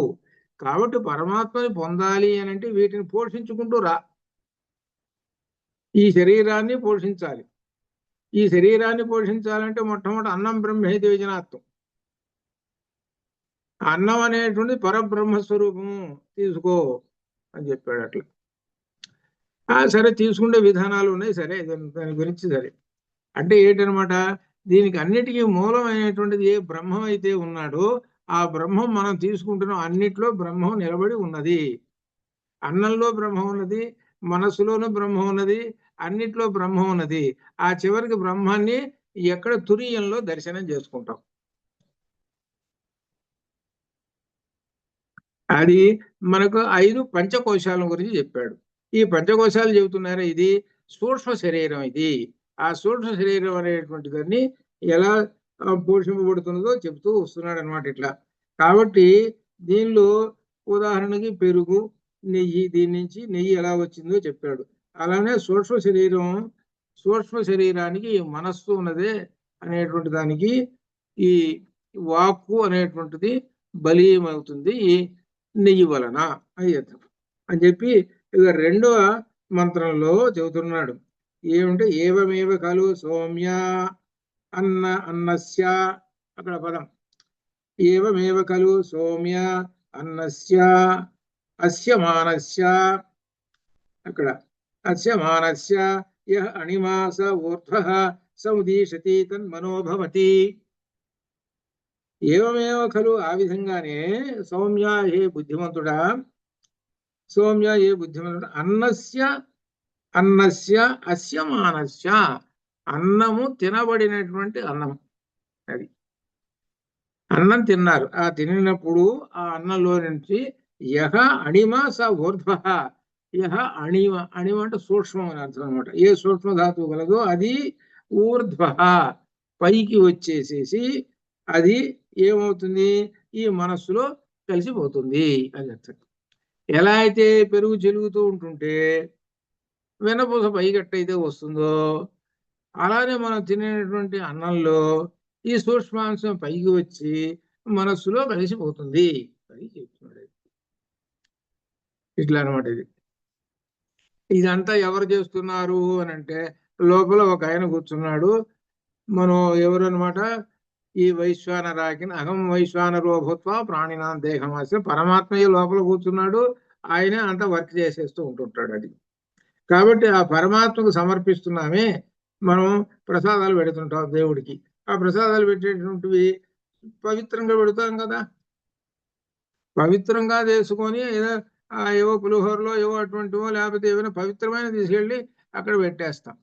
కాబట్టి పరమాత్మని పొందాలి అని అంటే వీటిని పోషించుకుంటూ రా. ఈ శరీరాన్ని పోషించాలి. ఈ శరీరాన్ని పోషించాలంటే మొట్టమొదటి అన్నం బ్రహ్మేది విజనాత్వం. అన్నం అనేటువంటి పరబ్రహ్మస్వరూపము తీసుకో అని చెప్పాడు. అట్లా సరే తీసుకునే విధానాలు ఉన్నాయి, సరే దాని గురించి సరే. అంటే ఏంటనమాట, దీనికి అన్నిటికీ మూలమైనటువంటిది ఏ బ్రహ్మం అయితే ఉన్నాడో ఆ బ్రహ్మం మనం తీసుకుంటున్నాం. అన్నిట్లో బ్రహ్మం నిలబడి ఉన్నది. అన్నంలో బ్రహ్మం ఉన్నది, మనస్సులోనూ బ్రహ్మం ఉన్నది, అన్నిట్లో బ్రహ్మం ఉన్నది. ఆ చివరికి బ్రహ్మాన్ని ఎక్కడ తురీయంలో దర్శనం చేసుకుంటాం. అది మనకు 5 పంచకోశాల గురించి చెప్పాడు. ఈ పంచకోశాలు చెబుతున్నారా, ఇది సూక్ష్మ శరీరం. ఇది ఆ సూక్ష్మ శరీరం అనేటువంటి దాన్ని ఎలా పోషింపబడుతున్నదో చెబుతూ వస్తున్నాడు అనమాట. ఇట్లా కాబట్టి దీనిలో ఉదాహరణకి పెరుగు, నెయ్యి, దీని నుంచి నెయ్యి ఎలా వచ్చిందో చెప్పాడు. అలానే సూక్ష్మ శరీరానికి మనస్సు ఉన్నదే అనేటువంటి దానికి ఈ వాక్కు అనేటువంటిది బలీయమవుతుంది నెయ్యి వలన అని చెప్పి ఇక 2వ మంత్రంలో చెబుతున్నాడు. ఏమంటే ఏవమేవ ఖలు సౌమ్య అన్నస్య, అక్కడ పదం ఏవమేవ ఖలు సౌమ్య అన్నస్య అస్య మానస్య, అక్కడ అస్య మానస్య యః అణిమాస ఊర్ధ్వః సముదీషతి తన్మనోభవతి. ఏవమేవ ఖలు, ఆ విధంగానే సౌమ్య ఏ బుద్ధిమంతుడా, సౌమ్య ఏ బుద్ధిమంతుడా, అన్నస్య అస్య మానస్య, అన్నము తినబడినటువంటి అన్నం. అది అన్నం తిన్నారు. ఆ తినినప్పుడు ఆ అన్నంలో నుంచి యహ అణిమ స ఊర్ధ్వ, యహ అణిమ, అణిమ అంటే సూక్ష్మం అని అర్థం అనమాట. ఏ సూక్ష్మ ధాతువు కలదో అది ఊర్ధ్వ, పైకి వచ్చేసేసి అది ఏమవుతుంది? ఈ మనస్సులో కలిసిపోతుంది అని అర్థం. ఎలా అయితే పెరుగు చెలుగుతూ ఉంటుంటే వెనపూస పైగట్టయితే వస్తుందో, అలానే మనం తినేటువంటి అన్నంలో ఈ సూక్ష్మాంశం పైకి వచ్చి మనస్సులో కలిసిపోతుంది అని చెప్తున్నాడు. ఇట్లా అనమాట. ఇదంతా ఎవరు చేస్తున్నారు అని అంటే లోపల ఒక ఆయన కూర్చున్నాడు. మనం ఎవరు అనమాట? ఈ వైశ్వానరాకిన అహం వైశ్వానరో భూత్వా ప్రాణినాం దేహమాస, పరమాత్మయ్య లోపల కూర్చున్నాడు. ఆయనే అంతా వర్క్ చేసేస్తూ ఉంటుంటాడు. అది కాబట్టి ఆ పరమాత్మకు సమర్పిస్తున్నామే. మనం ప్రసాదాలు పెడుతుంటాం దేవుడికి. ఆ ప్రసాదాలు పెట్టేటువంటివి పవిత్రంగా పెడతాం కదా. పవిత్రంగా చేసుకొని ఏవో పులిహోరలో ఏవో అటువంటివో లేకపోతే ఏమైనా పవిత్రమైన తీసుకెళ్ళి అక్కడ పెట్టేస్తాం.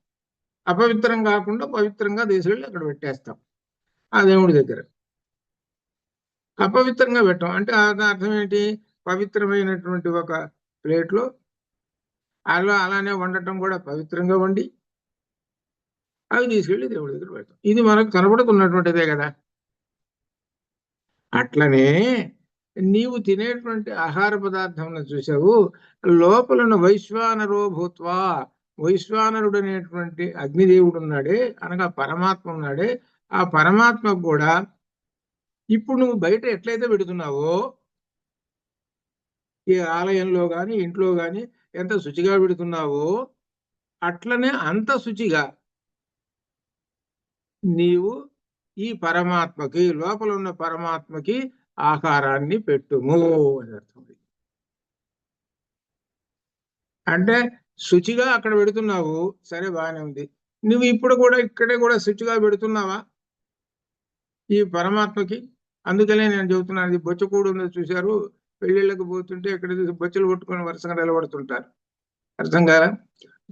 అపవిత్రం కాకుండా పవిత్రంగా తీసుకెళ్ళి అక్కడ పెట్టేస్తాం ఆ దేవుడి దగ్గర. అపవిత్రంగా పెట్టాం అంటే అర్థం ఏంటి? పవిత్రమైనటువంటి ఒక ప్లేట్లో అలానే వండటం కూడా పవిత్రంగా వండి అవి తీసుకెళ్ళి దేవుడి దగ్గర పెడతాం. ఇది మనకు కనబడుతున్నటువంటిదే కదా. అట్లనే నీవు తినేటువంటి ఆహార పదార్థం చూసావు, లోపల వైశ్వానరో భూత్వా, వైశ్వానరుడు అనేటువంటి అగ్నిదేవుడు ఉన్నాడే, అనగా పరమాత్మ ఉన్నాడే, ఆ పరమాత్మ కూడా ఇప్పుడు నువ్వు బయట ఎట్లయితే పెడుతున్నావో, ఈ ఆలయంలో గాని ఇంట్లో గాని ఎంత శుచిగా పెడుతున్నావో అట్లనే అంత శుచిగా నీవు ఈ పరమాత్మకి, లోపల ఉన్న పరమాత్మకి ఆహారాన్ని పెట్టుము అని అర్థం. అంటే శుచిగా అక్కడ పెడుతున్నావు, సరే బాగానే ఉంది. నువ్వు ఇప్పుడు కూడా ఇక్కడే కూడా శుచిగా పెడుతున్నావా ఈ పరమాత్మకి? అందుకనే నేను చెబుతున్నాను, ఇది బొచ్చకూడు ఉంది చూశారు, పెళ్ళిళ్ళకి పోతుంటే ఇక్కడ బొచ్చలు కొట్టుకొని వరుసగా నిలబడుతుంటారు. అర్థం కాదా?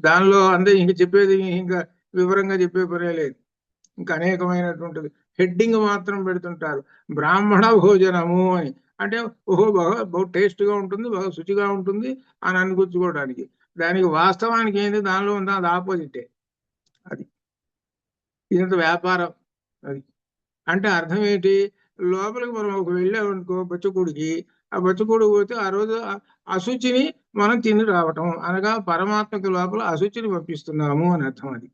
దానిలో అందే ఇంక చెప్పేది ఇంకా వివరంగా చెప్పే పనే లేదు. ఇంకా అనేకమైనటువంటిది హెడ్డింగ్ మాత్రం పెడుతుంటారు, బ్రాహ్మణ భోజనము అని. అంటే ఓహో బాగా టేస్ట్గా ఉంటుంది, బాగా శుచిగా ఉంటుంది అని అనిపించుకోవడానికి. దానికి వాస్తవానికి ఏంటి దానిలో ఉందా, అది ఆపోజిటే. అది ఇదంత వ్యాపారం. అది అంటే అర్థం ఏంటి, లోపలికి మనం ఒక వెళ్ళామనుకో బొచ్చకూడికి, ఆ బొచ్చకూడికి పోతే ఆ రోజు అశుచిని మనం తిని రావటం, అనగా పరమాత్మకి లోపల అశుచిని పంపిస్తున్నాము అని అర్థం. అది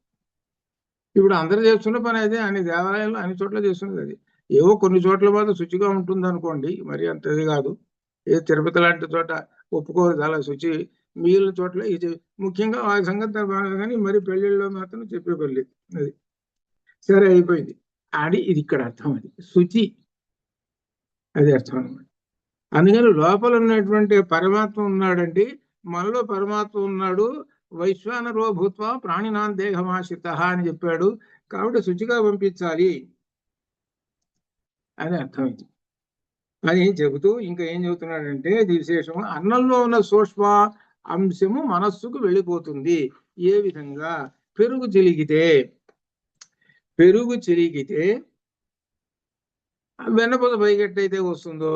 ఇప్పుడు అందరూ చేస్తున్న పని అదే, అన్ని దేవాలయాలు అన్ని చోట్ల చేస్తున్నది అది. ఏవో కొన్ని చోట్ల మాత్రం శుచిగా ఉంటుంది అనుకోండి, మరి అంతది కాదు. ఏ తిరుపతి లాంటి చోట ఒప్పుకోరు చాలా శుచి, మిగిలిన చోట్ల ఇది ముఖ్యంగా ఆ సంగతి బాగా, కానీ మరి పెళ్లిళ్ళలో మాత్రం చెప్పే పెళ్ళి అది. సరే అయిపోయింది. అది ఇది ఇక్కడ అర్థం, అది శుచి, అది అర్థం అనమాట. అందుకని లోపల ఉన్నటువంటి పరమాత్మ ఉన్నాడండి, మనలో పరమాత్మ ఉన్నాడు. వైశ్వానరో భూత్వ ప్రాణినాం దేహమాశ్రిత అని చెప్పాడు. కాబట్టి శుచిగా పంపించాలి అని అర్థమైంది. అని చెబుతూ ఇంకా ఏం చెబుతున్నాడంటే, ఇది విశేషము, అన్నంలో ఉన్న సూక్ష్మ అంశము మనస్సుకు వెళ్ళిపోతుంది. ఏ విధంగా? పెరుగు చిలికితే వెన్నపూస పైకెట్టయితే వస్తుందో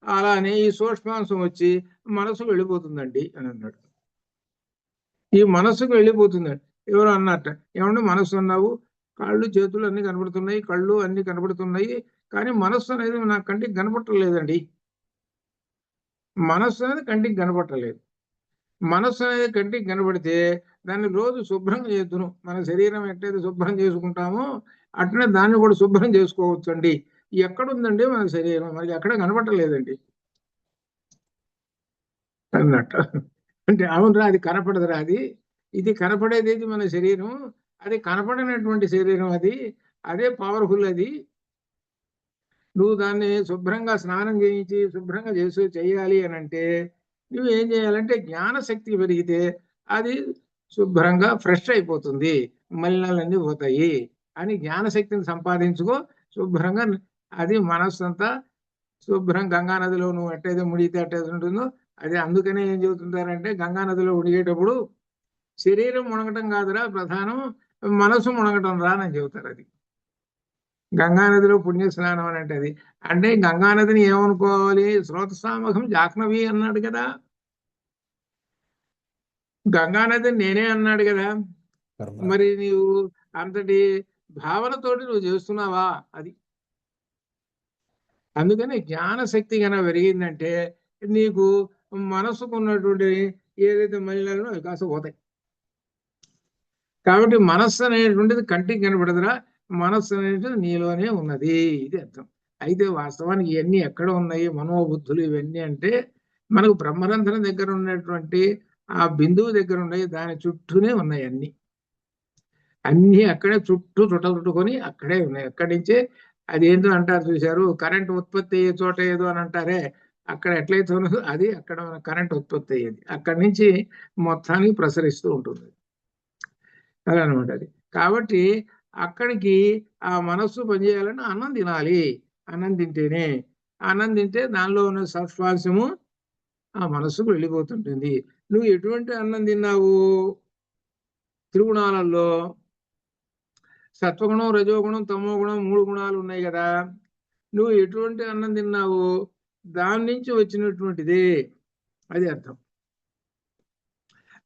అలానే ఈ సూక్ష్మాంశం వచ్చి మనసు వెళ్ళిపోతుందండి అని అన్నాడు. ఈ మనస్సుకు వెళ్ళిపోతుందండి. ఎవరు అన్నట్ట, ఏమంటే మనస్సు అన్నావు, కాళ్ళు చేతులు అన్ని కనబడుతున్నాయి, కళ్ళు అన్ని కనబడుతున్నాయి, కానీ మనస్సు అనేది నా కంటికి కనపడలేదండి. మనస్సు అనేది కంటికి కనపడలేదు. మనస్సు అనేది కంటికి కనబడితే దాన్ని రోజు శుభ్రంగా చేద్దును. మన శరీరం ఎట్లయితే శుభ్రం చేసుకుంటామో అట్లనే దాన్ని కూడా శుభ్రం చేసుకోవచ్చు అండి. ఎక్కడుందండి మన శరీరం? మనకి ఎక్కడ కనపడలేదండి అన్నట్టు. అంటే అవునరా, అది కనపడదురా, అది ఇది కనపడేది మన శరీరం, అది కనపడినటువంటి శరీరం, అది అదే పవర్ఫుల్. అది నువ్వు దాన్ని శుభ్రంగా స్నానం చేయించి శుభ్రంగా చేయాలి అని అంటే నువ్వు ఏం చేయాలంటే జ్ఞానశక్తి పెరిగితే అది శుభ్రంగా ఫ్రెష్ అయిపోతుంది, మలినాలన్నీ పోతాయి అని జ్ఞానశక్తిని సంపాదించుకో. శుభ్రంగా అది మనస్సు అంతా శుభ్రం గంగానదిలో నువ్వు ఎట్టయితే మునిగితే అట్టయితే ఉంటుందో అదే. అందుకనే ఏం చెబుతుంటారంటే, గంగానదిలో మునిగేటప్పుడు శరీరం మునగటం కాదురా ప్రధానం, మనసు మునగటం రా అని చెబుతారు. అది గంగానదిలో పుణ్య స్నానం అని అంటే, అంటే గంగానదిని ఏమనుకోవాలి? స్రోతసామకం జాహ్నవి అన్నాడు కదా, గంగానదిని నేనే అన్నాడు కదా. మరి నీవు అంతటి భావనతోటి నువ్వు చేస్తున్నావా? అది అందుకని జ్ఞానశక్తి కనుక పెరిగిందంటే నీకు మనసుకు ఉన్నటువంటి ఏదైతే మలినాలను అవి కాస్త పోతాయి. కాబట్టి మనస్సు అనేటువంటిది కంటికి కనబడదురా, మనస్సు అనేటువంటిది నీలోనే ఉన్నది, ఇది అర్థం. అయితే వాస్తవానికి ఇవన్నీ ఎక్కడ ఉన్నాయి, మనోబుద్ధులు ఇవన్నీ అంటే మనకు బ్రహ్మరంధ్రం దగ్గర ఉన్నటువంటి ఆ బిందువు దగ్గర ఉన్నాయి, దాని చుట్టూనే ఉన్నాయి అన్ని. అన్ని అక్కడే చుట్టూ చుట్టుకొని అక్కడే ఉన్నాయి. అక్కడి నుంచే అది ఏంటో అంటారు చూశారు, కరెంట్ ఉత్పత్తి అయ్యే చోట ఏదో అని అంటారే, అక్కడ ఎట్లయితే ఉన్నదో అది అక్కడ కరెంట్ ఉత్పత్తి అయ్యేది, అక్కడి నుంచి మొత్తానికి ప్రసరిస్తూ ఉంటుంది. అలా అనమాట అది. కాబట్టి అక్కడికి ఆ మనస్సు పనిచేయాలంటే అన్నం తినాలి. అన్నం తింటేనే, అన్నం తింటే దానిలో ఉన్న సత్వాంశము ఆ మనస్సుకు వెళ్ళిపోతుంటుంది. నువ్వు ఎటువంటి అన్నం తిన్నావు? త్రిగుణాలలో సత్వగుణం, రజోగుణం, తమో గుణం, 3 గుణాలు ఉన్నాయి కదా. నువ్వు ఎటువంటి అన్నం తిన్నావు దాని నుంచి వచ్చినటువంటిదే, అది అర్థం.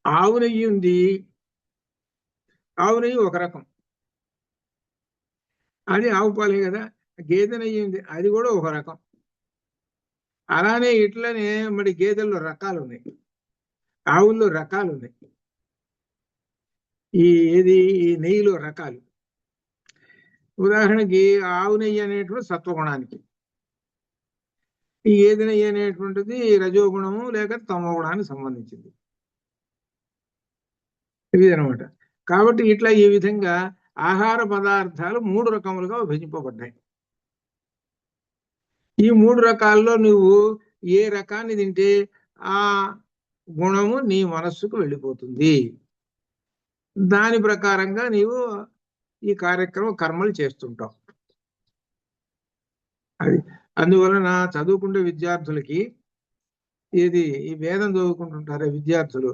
ఆవు నెయ్యి ఉంది, ఆవు నెయ్యి ఒక రకం, అది ఆవు పాలే కదా. గేదె నెయ్యి ఉంది, అది కూడా ఒక రకం. అలానే ఇట్లనే మరి గేదెల్లో రకాలు ఉన్నాయి, ఆవుల్లో రకాలు ఉన్నాయి. ఈ నెయ్యిలో రకాలు, ఉదాహరణకి ఆవు నెయ్యి అనేటువంటి సత్వగుణానికి, ఈ గేదె నెయ్యి అనేటువంటిది రజోగుణము లేక తమో గుణానికి సంబంధించింది, ఇది అనమాట. కాబట్టి ఇట్లా ఈ విధంగా ఆహార పదార్థాలు 3 రకములుగా విభజింపబడ్డాయి. ఈ 3 రకాల్లో నువ్వు ఏ రకాన్ని తింటే ఆ గుణము నీ మనస్సుకు వెళ్ళిపోతుంది. దాని ప్రకారంగా నీవు ఈ కార్యక్రమం కర్మలు చేస్తుంటావు. అది అందువలన చదువుకుంటే విద్యార్థులకి ఇది ఈ వేదం చదువుకుంటుంటారే విద్యార్థులు,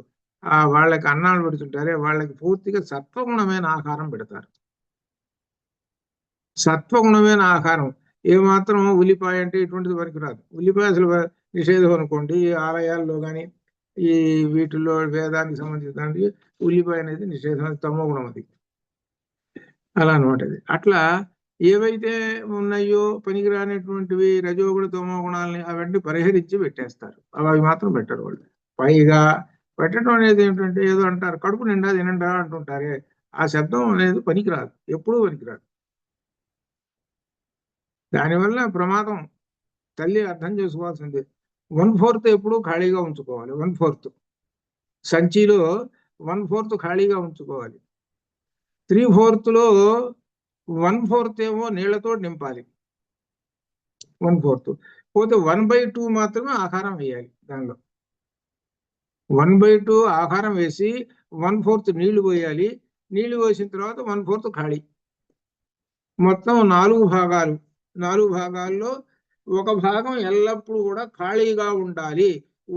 వాళ్ళకి అన్నాలు పెడుతుంటారే వాళ్ళకి పూర్తిగా సత్వగుణమైన ఆహారం పెడతారు. సత్వగుణమైన ఆహారం. ఏమాత్రం ఉల్లిపాయ అంటే ఇటువంటిది పనికిరాదు. ఉల్లిపాయ అసలు నిషేధం అనుకోండి. ఈ ఆలయాల్లో కానీ ఈ వీటిల్లో వేదానికి సంబంధించిన ఉల్లిపాయ అనేది నిషేధం, తమో గుణం అది. అలా అనమాట. అది అట్లా ఏవైతే ఉన్నాయో పనికిరానటువంటివి రజోగుణ తమో గుణాలని అవన్నీ పరిహరించి పెట్టేస్తారు. అవి మాత్రం పెట్టరు వాళ్ళు. పైగా పెట్టడం అనేది ఏమిటంటే ఏదో అంటారు, కడుపు నిండా తినండా అంటుంటారే, ఆ శబ్దం అనేది పనికిరాదు, ఎప్పుడూ పనికిరాదు. దానివల్ల ప్రమాదం. తల్లి అర్థం చేసుకోవాల్సింది 1/4 ఎప్పుడూ ఖాళీగా ఉంచుకోవాలి. 1/4 సంచిలో 1/4 ఖాళీగా ఉంచుకోవాలి. 3/4లో 1/4 ఏమో నీళ్లతో నింపాలి. 1/4 పోతే 1/2 మాత్రమే ఆహారం వేయాలి. దానిలో 1/2 ఆహారం వేసి 1/4 నీళ్లు పోయాలి. నీళ్లు పోసిన తర్వాత 1/4 ఖాళీ. మొత్తం 4 భాగాలు. 4 భాగాల్లో ఒక భాగం ఎల్లప్పుడూ కూడా ఖాళీగా ఉండాలి.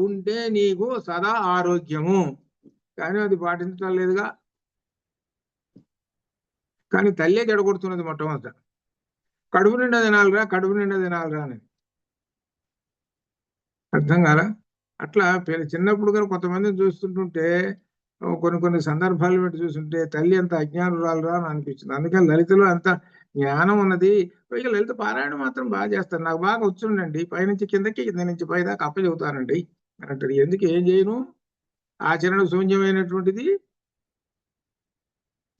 ఉంటే నీకు సదా ఆరోగ్యము. కానీ అది పాటించడం లేదుగా. కానీ తల్లే చెడగొడుతున్నది మొట్టమొదట. కడుపు నిండా తినాలిరా, కడుపు నిండా తినాలిరా అని. అర్థం కాలా? అట్లా చిన్నప్పుడు కానీ కొంతమందిని చూస్తుంటుంటే, కొన్ని సందర్భాలు పెట్టి చూస్తుంటే తల్లి అంత అజ్ఞానురాలురా అని అనిపించింది. అందుకని లలితలో అంత జ్ఞానం ఉన్నది. పైగా లలిత పారాయణం మాత్రం బాగా చేస్తాను, నాకు బాగా వచ్చుండండి, పైనుంచి కిందకి కింద నుంచి పైదాకా అప్పచెబుతానండి అని అంటారు. ఎందుకు ఏం చేయను? ఆచరణ శూన్యమైనటువంటిది.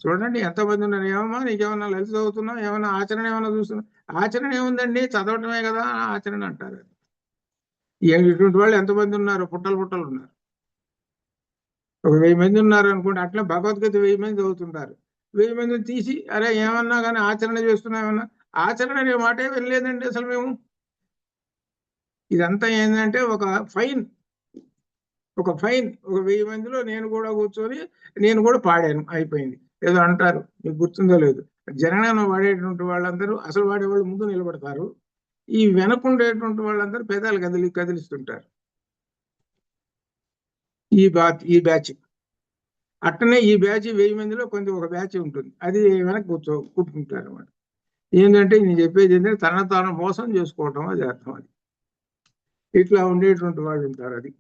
చూడండి ఎంతమంది ఉన్నారు. ఏమమ్మా నీకేమన్నా లలిత చదువుతున్నావు, ఏమన్నా ఆచరణ ఏమన్నా చూస్తున్నావు? ఆచరణ ఏముందండి, చదవటమే కదా ఆచరణ అంటారు. ఇటువంటి వాళ్ళు ఎంతమంది ఉన్నారు? పుట్టలు పుట్టలు ఉన్నారు. ఒక 1000 మంది ఉన్నారు అనుకోండి. అట్లా భగవద్గీత 1000 మంది చదువుతుంటారు. 1000 మందిని తీసి అరే ఏమన్నా కానీ ఆచరణ చేస్తున్నామన్నా, ఆచరణ అనే మాటే వినలేదండి అసలు మేము. ఇదంతా ఏంటంటే ఒక ఫైన్. ఒక 1000 మందిలో నేను కూడా కూర్చొని నేను కూడా పాడాను, అయిపోయింది. ఏదో అంటారు, మీకు గుర్తుందో లేదు, జనగణన వాడేటువంటి వాళ్ళందరూ అసలు వాడేవాళ్ళు ముందు నిలబడతారు, ఈ వెనకుండేటువంటి వాళ్ళందరూ పెదాలు కదిలిస్తుంటారు. ఈ బ్యాచ్ అట్టనే ఈ బ్యాచ్ 1000 మందిలో కొంచెం ఒక బ్యాచ్ ఉంటుంది, అది వెనక్కి కూర్చుంటారు అన్నమాట. ఏంటంటే నేను చెప్పేది ఏంటంటే తన తాను మోసం చేసుకోవటం, అది అర్థం. అది ఇట్లా ఉండేటువంటి వాళ్ళు ఉంటారు. అది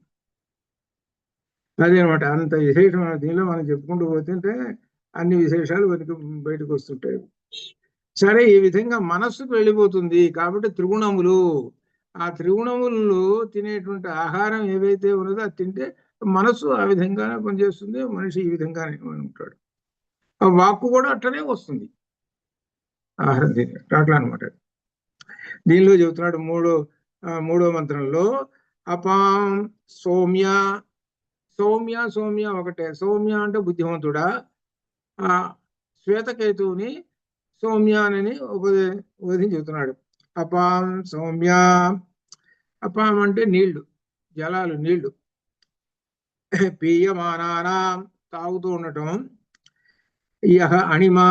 అదేనమాట. అంత విశేషమైన దీనిలో మనం చెప్పుకుంటూ పోతుంటే అన్ని విశేషాలు బయటకు వస్తుంటాయి. సరే, ఈ విధంగా మనస్సుకు వెళ్ళిపోతుంది. కాబట్టి త్రిగుణములు, ఆ త్రిగుణములు తినేటువంటి ఆహారం ఏవైతే ఉన్నదో అది తింటే మనస్సు ఆ విధంగానే పనిచేస్తుంది, మనిషి ఈ విధంగానే ఉంటాడు. ఆ వాక్కు కూడా అట్లనే వస్తుంది ఆహారం తిని అట్లా అనమాట. దీనిలో చెబుతున్నాడు మూడో మంత్రంలో అపాం సౌమ్య. సౌమ్య సౌమ్య ఒకటే. సౌమ్య అంటే బుద్ధిమంతుడా. ఆ శ్వేతకేతువుని సౌమ్య అని ఉపదేశం చెబుతున్నాడు. అపాం సౌమ్య. అపాం అంటే నీళ్లు, జలాలు, నీళ్లు. పీయమానానాం తాగుతూ ఉండటం. యహ అణిమా,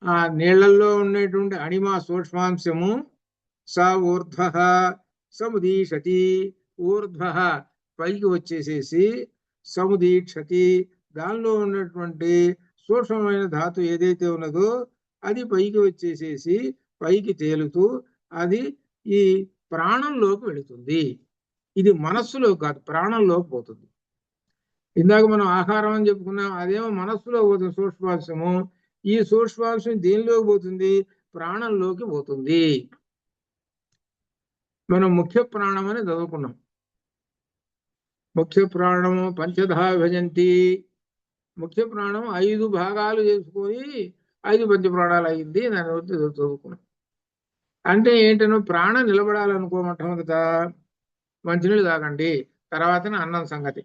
ఆ నీళ్లలో ఉండేటువంటి అణిమా సూక్ష్మాంశము. స ఊర్ధ్వ సముదీషతి. ఊర్ధ్వ పైకి వచ్చేసేసి, సముదీక్షతి దానిలో ఉన్నటువంటి సూక్ష్మమైన ధాతు ఏదైతే ఉన్నదో అది పైకి వచ్చేసేసి పైకి తేలుతూ అది ఈ ప్రాణంలోకి వెళుతుంది. ఇది మనస్సులో కాదు, ప్రాణంలోకి పోతుంది. ఇందాక మనం ఆహారం అని చెప్పుకున్నాం, అదేమో మనస్సులో పోతుంది సూక్ష్మాంశము. ఈ సూక్ష్మాంశం దేనిలోకి పోతుంది? ప్రాణంలోకి పోతుంది. మనం ముఖ్య ప్రాణం అని చదువుకున్నాం. ముఖ్య ప్రాణము పంచధా విభజంతి. ముఖ్య ప్రాణం 5 భాగాలు చేసుకొని 5 పంచప్రాణాలు అయింది. దాని వద్ద చదువుకున్నాం. అంటే ఏంటనో ప్రాణం నిలబడాలనుకో మొట్టమొదట మంచినీళ్ళు తాగండి, తర్వాతనే అన్నం సంగతి.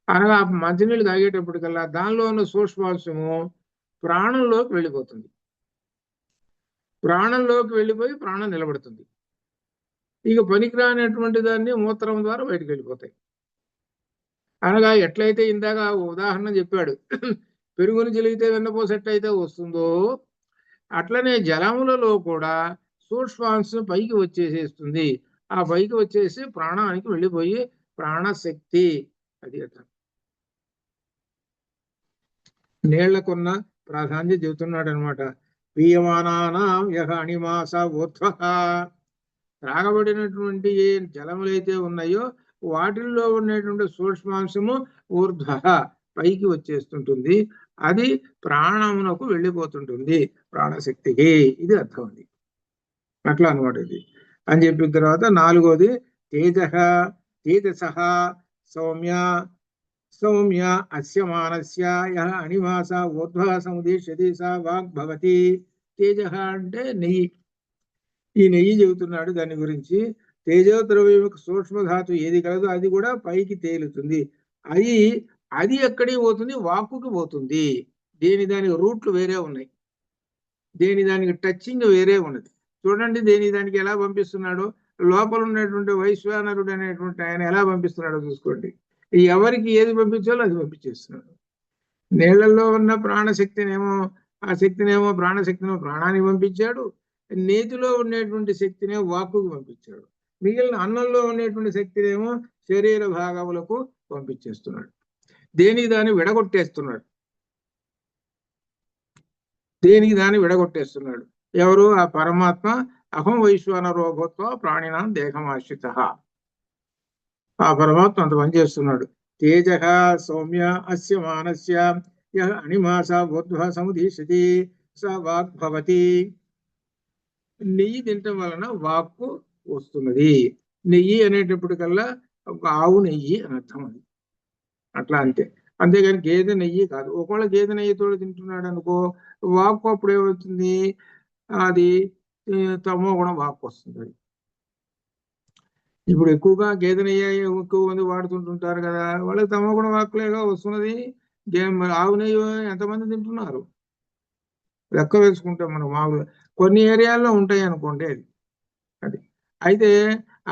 అనగా మంచినీళ్ళు తాగేటప్పటికల్లా దానిలో ఉన్న సూక్ష్మాంశము ప్రాణంలోకి వెళ్ళిపోతుంది. ప్రాణంలోకి వెళ్ళిపోయి ప్రాణం నిలబడుతుంది. ఇక పనికిరానటువంటి దాన్ని మూత్రం ద్వారా బయటకు వెళ్ళిపోతాయి. అనగా ఎట్లయితే ఇందాక ఉదాహరణ చెప్పాడు, పెరుగుని చిలిగితే వెన్నపూస ఎట్లయితే వస్తుందో అట్లనే జలములలో కూడా సూక్ష్మాంశం పైకి వచ్చేసేస్తుంది. ఆ పైకి వచ్చేసి ప్రాణానికి వెళ్ళిపోయి ప్రాణశక్తి అది అర్థం. నీళ్లకున్న ప్రాధాన్యత చెబుతున్నాడు అనమాట. పీయమానానాం యహ అణిమాస ఊర్ధ్వ, త్రాగబడినటువంటి ఏ జలములైతే ఉన్నాయో వాటిల్లో ఉన్నటువంటి సూక్ష్మాంశము ఊర్ధ్వ పైకి వచ్చేస్తుంటుంది. అది ప్రాణమునకు వెళ్ళిపోతుంటుంది, ప్రాణశక్తికి. ఇది అర్థం. అది అట్లా అనమాట. ఇది అని చెప్పిన తర్వాత నాలుగోది తేజ తేజస సౌమ్య సౌమ్య అస్య మానస్య యః అణిమాస ఊర్ధ్వ సముదేశ్యతి సా వాగ్భవతి. తేజ అంటే నెయ్యి. ఈ నెయ్యి చెబుతున్నాడు దాని గురించి. తేజోద్రవ్యం సూక్ష్మధాతు ఏది కలదో అది కూడా పైకి తేలుతుంది. అది అది ఎక్కడికి పోతుంది? వాక్కుకి పోతుంది. దానికి రూట్లు వేరే ఉన్నాయి, దానికి టచింగ్ వేరే ఉన్నది. చూడండి దానికి ఎలా పంపిస్తున్నాడు. లోపల ఉన్నటువంటి వైశ్వానరుడు అనేటువంటి ఆయన ఎలా పంపిస్తున్నాడో చూసుకోండి. ఎవరికి ఏది పంపించాలో అది పంపించేస్తున్నాడు. నీళ్లలో ఉన్న ప్రాణశక్తినేమో ప్రాణశక్తినేమో ప్రాణానికి పంపించాడు. నేతిలో ఉండేటువంటి శక్తినే వాక్కుకు పంపించాడు. మిగిలిన అన్నంలో ఉండేటువంటి శక్తినేమో శరీర భాగములకు పంపించేస్తున్నాడు. దాన్ని విడగొట్టేస్తున్నాడు. ఎవరు? ఆ పరమాత్మ. అహం వైశ్వానరో భూత్వా ప్రాణినాం దేహమాశ్రిత. ఆ పరమాత్మ అంత పనిచేస్తున్నాడు. తేజ సౌమ్య అస్య మానస్య యః అణిమాస ఊర్ధ్వ సముదీశతి స వాగ్భవతి. నెయ్యి తినటం వలన వాక్కు వస్తున్నది. నెయ్యి అనేటప్పటికల్లా ఒక ఆవు నెయ్యి అని అర్థం. అది అట్లా అంతే. అంతేగాని గేదె నెయ్యి కాదు. ఒకవేళ గేదె నెయ్యితో తింటున్నాడు అనుకో, వాక్కు అప్పుడు ఏమవుతుంది? అది తమో గుణం వాక్కు వస్తుంది. ఇప్పుడు ఎక్కువగా గేదె నెయ్యి ఎక్కువ మంది వాడుతుంటుంటారు కదా, వాళ్ళకి తమో గుణం వాక్కులేగా వస్తున్నది. ఆవు నెయ్యి ఎంతమంది తింటున్నారు? లెక్క వేసుకుంటాం మనం. మామూలుగా కొన్ని ఏరియాల్లో ఉంటాయి అనుకోండి. అది అయితే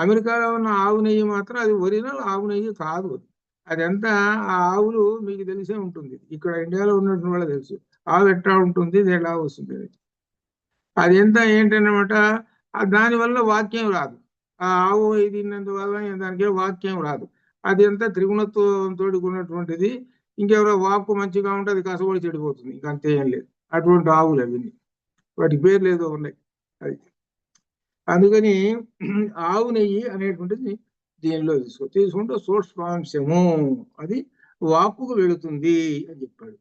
అమెరికాలో ఉన్న ఆవు నెయ్యి మాత్రం అది ఒరిజినల్ ఆవు నెయ్యి కాదు. అదంతా ఆ ఆవులు మీకు తెలిసే ఉంటుంది. ఇక్కడ ఇండియాలో ఉన్నటువంటి వాళ్ళకి తెలుసు ఆవు ఎట్లా ఉంటుంది, ఇది ఎలా వస్తుంది. అది ఎంత ఏంటన్నమాట, దానివల్ల వాక్యం రాదు. ఆ ఆవు ఇది తిన్నందువల్ల దానికి వాక్యం రాదు. అది అంతా త్రిగుణత్వంతో ఉన్నటువంటిది. ఇంకెవరో వాక్కు మంచిగా ఉంటే అది కసబడి చెడిపోతుంది, ఇంకంతే ఏం లేదు. అటువంటి ఆవులు అవన్నీ, వాటి పేర్లు ఏదో ఉన్నాయి. అది అందుకని ఆవు నెయ్యి అనేటువంటిది దీనిలో తీసుకుంటే సూక్ష్మాంశము అది వాక్కుకు వెళుతుంది అని చెప్పాడు.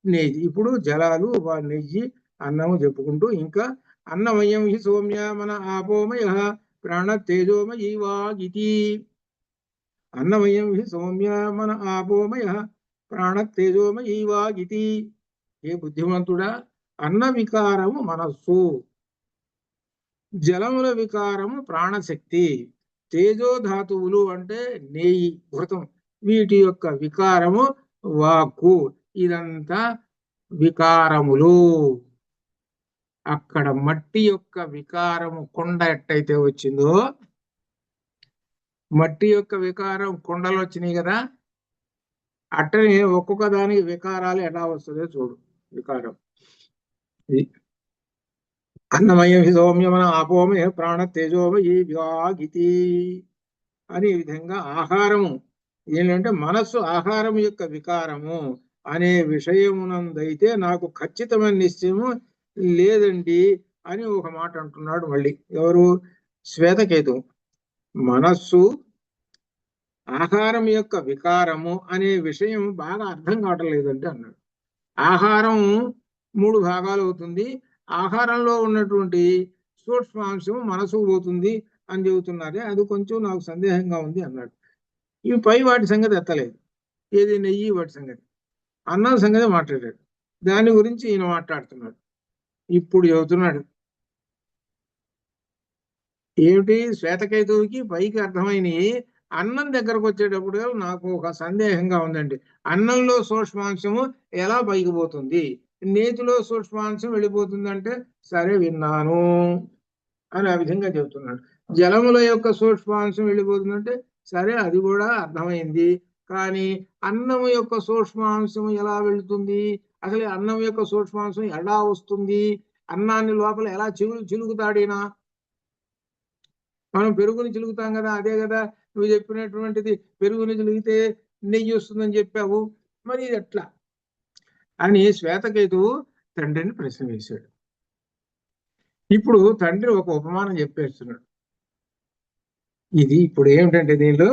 నెయ్యి ఇప్పుడు జలాలు, నెయ్యి, అన్నము చెప్పుకుంటూ ఇంకా అన్నమయం హి సౌమ్య మన ఆపోమయ ప్రాణ తేజోమయీ వాగితి. అన్నమయం హి సౌమ్య మన ఆపోమయ ప్రాణ తేజోమయీ వాగితి. ఏ బుద్ధిమంతుడా, అన్న వికారము మనస్సు, జలముల వికారము ప్రాణశక్తి, తేజోధాతువులు అంటే నెయ్యి, ఘృతం, వీటి యొక్క వికారము వాక్కు. ఇదంతా వికారములు. అక్కడ మట్టి యొక్క వికారము కొండ ఎట్టయితే వచ్చిందో, మట్టి యొక్క వికారం కొండలు వచ్చినాయి కదా, అట్టనే ఒక్కొక్క దానికి వికారాలు ఎలా వస్తుందో చూడు. వికారం అన్నమయం సౌమ్యమన ఆపోమయ ప్రాణ తేజోమయీ వివాగితి అనే విధంగా ఆహారము ఏంటంటే మనస్సు ఆహారం యొక్క వికారము అనే విషయమునందైతే నాకు ఖచ్చితమైన నిశ్చయము లేదండి అని ఒక మాట అంటున్నాడు. మళ్ళీ ఎవరు? శ్వేతకేతు. మనస్సు ఆహారం యొక్క వికారము అనే విషయం బాగా అర్థం కావటం లేదంటే అన్నాడు. ఆహారం 3 భాగాలు అవుతుంది. ఆహారంలో ఉన్నటువంటి సూక్ష్మాంశం మనసుకు పోతుంది అని చెబుతున్నారే, అది కొంచెం నాకు సందేహంగా ఉంది అన్నాడు. ఇవి పై వాటి సంగతి ఎత్తలేదు. ఏది? నెయ్యి వాటి సంగతి. అన్నం సంగతి మాట్లాడాడు. దాని గురించి ఈయన మాట్లాడుతున్నాడు. ఇప్పుడు చెబుతున్నాడు ఏమిటి? శ్వేతకేతువుకి పైకి అర్థమైనవి, అన్నం దగ్గరకు వచ్చేటప్పుడు నాకు ఒక సందేహంగా ఉందండి. అన్నంలో సూక్ష్మాంశము ఎలా పైకి పోతుంది, నేతిలో సూక్ష్మాంశం వెళ్ళిపోతుందంటే సరే విన్నాను అని ఆ విధంగా చెబుతున్నాడు. జలముల యొక్క సూక్ష్మాంశం వెళ్ళిపోతుందంటే సరే అది కూడా అర్థమైంది, కానీ అన్నం యొక్క సూక్ష్మాంశం ఎలా వెళుతుంది, అసలు అన్నం యొక్క సూక్ష్మాంశం ఎలా వస్తుంది, అన్నాన్ని లోపల ఎలా చిలుకుతాడినా. మనం పెరుగుని చిలుకుతాం కదా, అదే కదా నువ్వు చెప్పినటువంటిది, పెరుగుని చిలిగితే నెయ్యి వస్తుందని చెప్పావు, మరి ఇది ఎట్లా అని శ్వేతకేతువు తండ్రిని ప్రశ్న వేశాడు. ఇప్పుడు తండ్రి ఒక ఉపమానం చెప్పేస్తున్నాడు. ఇది ఇప్పుడు ఏమిటంటే దీనిలో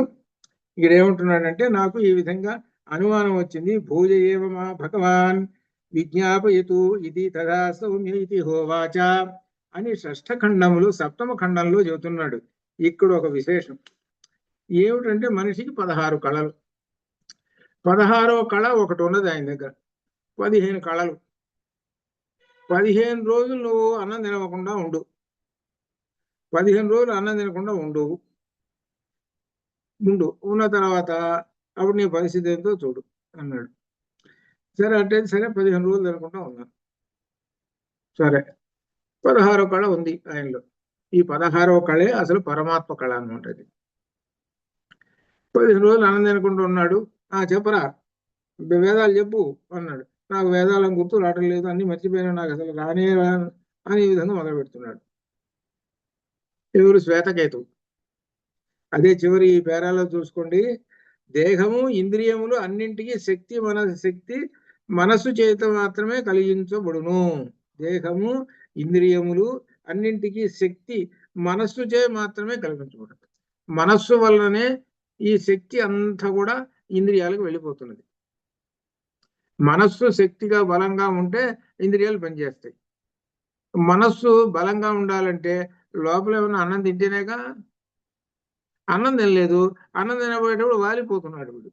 ఇక్కడ ఏమంటున్నాడంటే, నాకు ఈ విధంగా అనుమానం వచ్చింది. భూజ ఏవ మా భగవాన్ విజ్ఞాపయతు ఇది తదా సౌమ్య ఇది హోవాచ అని షష్ఠ ఖండములు సప్తమ ఖండంలో చెబుతున్నాడు. ఇక్కడ ఒక విశేషం ఏమిటంటే, మనిషికి 16 కళలు. 16వ కళ ఒకటి ఉన్నది ఆయన దగ్గర. 15 కళలు. 15 రోజులు నువ్వు అన్నం తినకుండా ఉండు. 15 రోజులు అన్నం తినకుండా ఉండు. ఉన్న తర్వాత అప్పుడు నీ పరిస్థితి ఏంటో చూడు అన్నాడు. సరే అంటే సరే 15 రోజులు తినకుండా ఉన్నాను. సరే 16వ కళ ఉంది ఆయనలో. ఈ 16వ కళే అసలు పరమాత్మ కళ అనమాట. అది 15 రోజులు అన్నం తినకుండా ఉన్నాడు. చెప్పరా, వేదాలు చెప్పు అన్నాడు. నాకు వేదాలను గుర్తు రావడం లేదు, అన్ని మర్చిపోయినా, నాకు అసలు రానే రాను అని ఈ విధంగా మొదలు పెడుతున్నాడు. ఎవరు? శ్వేతకేతువు. అదే చివరి ఈ పేరాలో చూసుకోండి. దేహము ఇంద్రియములు అన్నింటికి శక్తి మనస్సు చేత మాత్రమే కలిగించబడును. దేహము ఇంద్రియములు అన్నింటికి శక్తి మనస్సు చే మాత్రమే కలిగించబడుతుంది. మనస్సు వల్లనే ఈ శక్తి అంతా కూడా ఇంద్రియాలకు వెళ్ళిపోతున్నది. మనస్సు శక్తిగా బలంగా ఉంటే ఇంద్రియాలు పనిచేస్తాయి. మనస్సు బలంగా ఉండాలంటే లోపల ఏమన్నా అన్నం తింటేనేగా. అన్నం తినలేదు, అన్నం తినబోయేటప్పుడు వాలిపోతున్నాడు వీడు.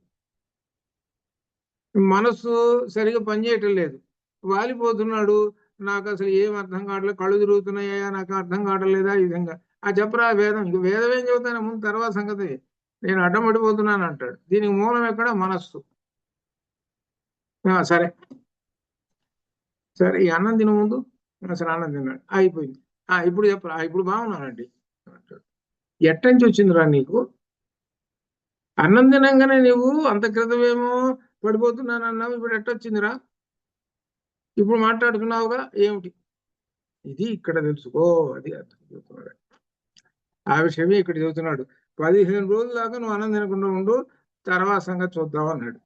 మనస్సు సరిగా పనిచేయటం లేదు, వాలిపోతున్నాడు. నాకు అసలు ఏం అర్థం కావట్లేదు, కళ్ళు తిరుగుతున్నాయా, నాకు అర్థం కావట్లేదా, ఈ విధంగా. చెప్పరా వేదం. ఇంక వేదం ఏం చెబుతాను ముందు, తర్వాత సంగతి. నేను అడ్డం పడిపోతున్నాను అంటాడు. దీనికి మూలం ఎక్కడ? మనస్సు. సరే సరే, ఈ అన్నం తిన ముందు అసలు అన్నం తిన్నాడు, అయిపోయింది. ఇప్పుడు చెప్పరా, ఇప్పుడు బాగున్నానండి అంటాడు. ఎట్టంచి వచ్చిందిరా నీకు? అన్నం తినంగానే నువ్వు అంత క్రితమేమో పడిపోతున్నానన్నావు, ఇప్పుడు ఎట్టొచ్చిందిరా? ఇప్పుడు మాట్లాడుతున్నావుగా, ఏమిటి ఇది? ఇక్కడ తెలుసుకో, అది అర్థం చెబుతున్నాడు. ఆ విషయమే ఇక్కడ చెబుతున్నాడు. 15 రోజుల దాకా నువ్వు అన్నం తినకుండా ఉండు, తర్వాత సంగతి చూద్దాం అన్నాడు.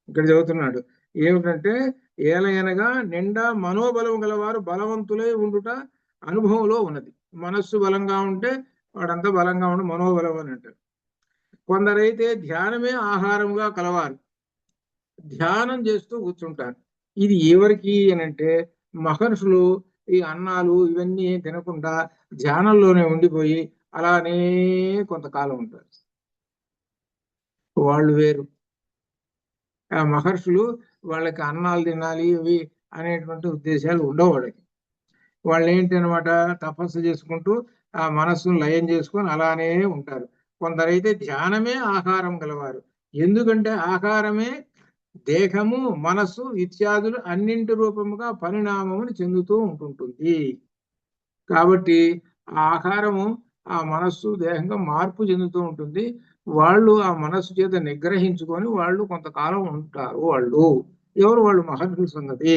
ఇక్కడ చెబుతున్నాడు ఏమిటంటే, ఏలయనగా నిండా మనోబలం గలవారు బలవంతులై ఉండుట అనుభవంలో ఉన్నది. మనస్సు బలంగా ఉంటే వాడంతా బలంగా ఉండి మనోబలం అని అంటారు. కొందరైతే ధ్యానమే ఆహారంగా కలవారు, ధ్యానం చేస్తూ కూర్చుంటారు. ఇది ఎవరికి అనంటే, మహర్షులు ఈ అన్నాలు ఇవన్నీ తినకుండా ధ్యానంలోనే ఉండిపోయి అలానే కొంతకాలం ఉంటారు. వాళ్ళు వేరు. ఆ మహర్షులు వాళ్ళకి అన్నాలు తినాలి ఇవి అనేటువంటి ఉద్దేశాలు ఉండవు వాళ్ళకి. వాళ్ళు ఏంటి అనమాట, తపస్సు చేసుకుంటూ ఆ మనస్సును లయం చేసుకొని అలానే ఉంటారు. కొందరైతే ధ్యానమే ఆహారం గలవారు. ఎందుకంటే ఆహారమే దేహము మనస్సు ఇత్యాదులు అన్నింటి రూపముగా పరిణామమును చెందుతూ ఉంటుంటుంది. కాబట్టి ఆ ఆహారము ఆ మనస్సు దేహంగా మార్పు చెందుతూ ఉంటుంది. వాళ్ళు ఆ మనస్సు చేత నిగ్రహించుకొని వాళ్ళు కొంతకాలం ఉంటారు. వాళ్ళు ఎవరు? వాళ్ళు మహర్షుల సంగతి.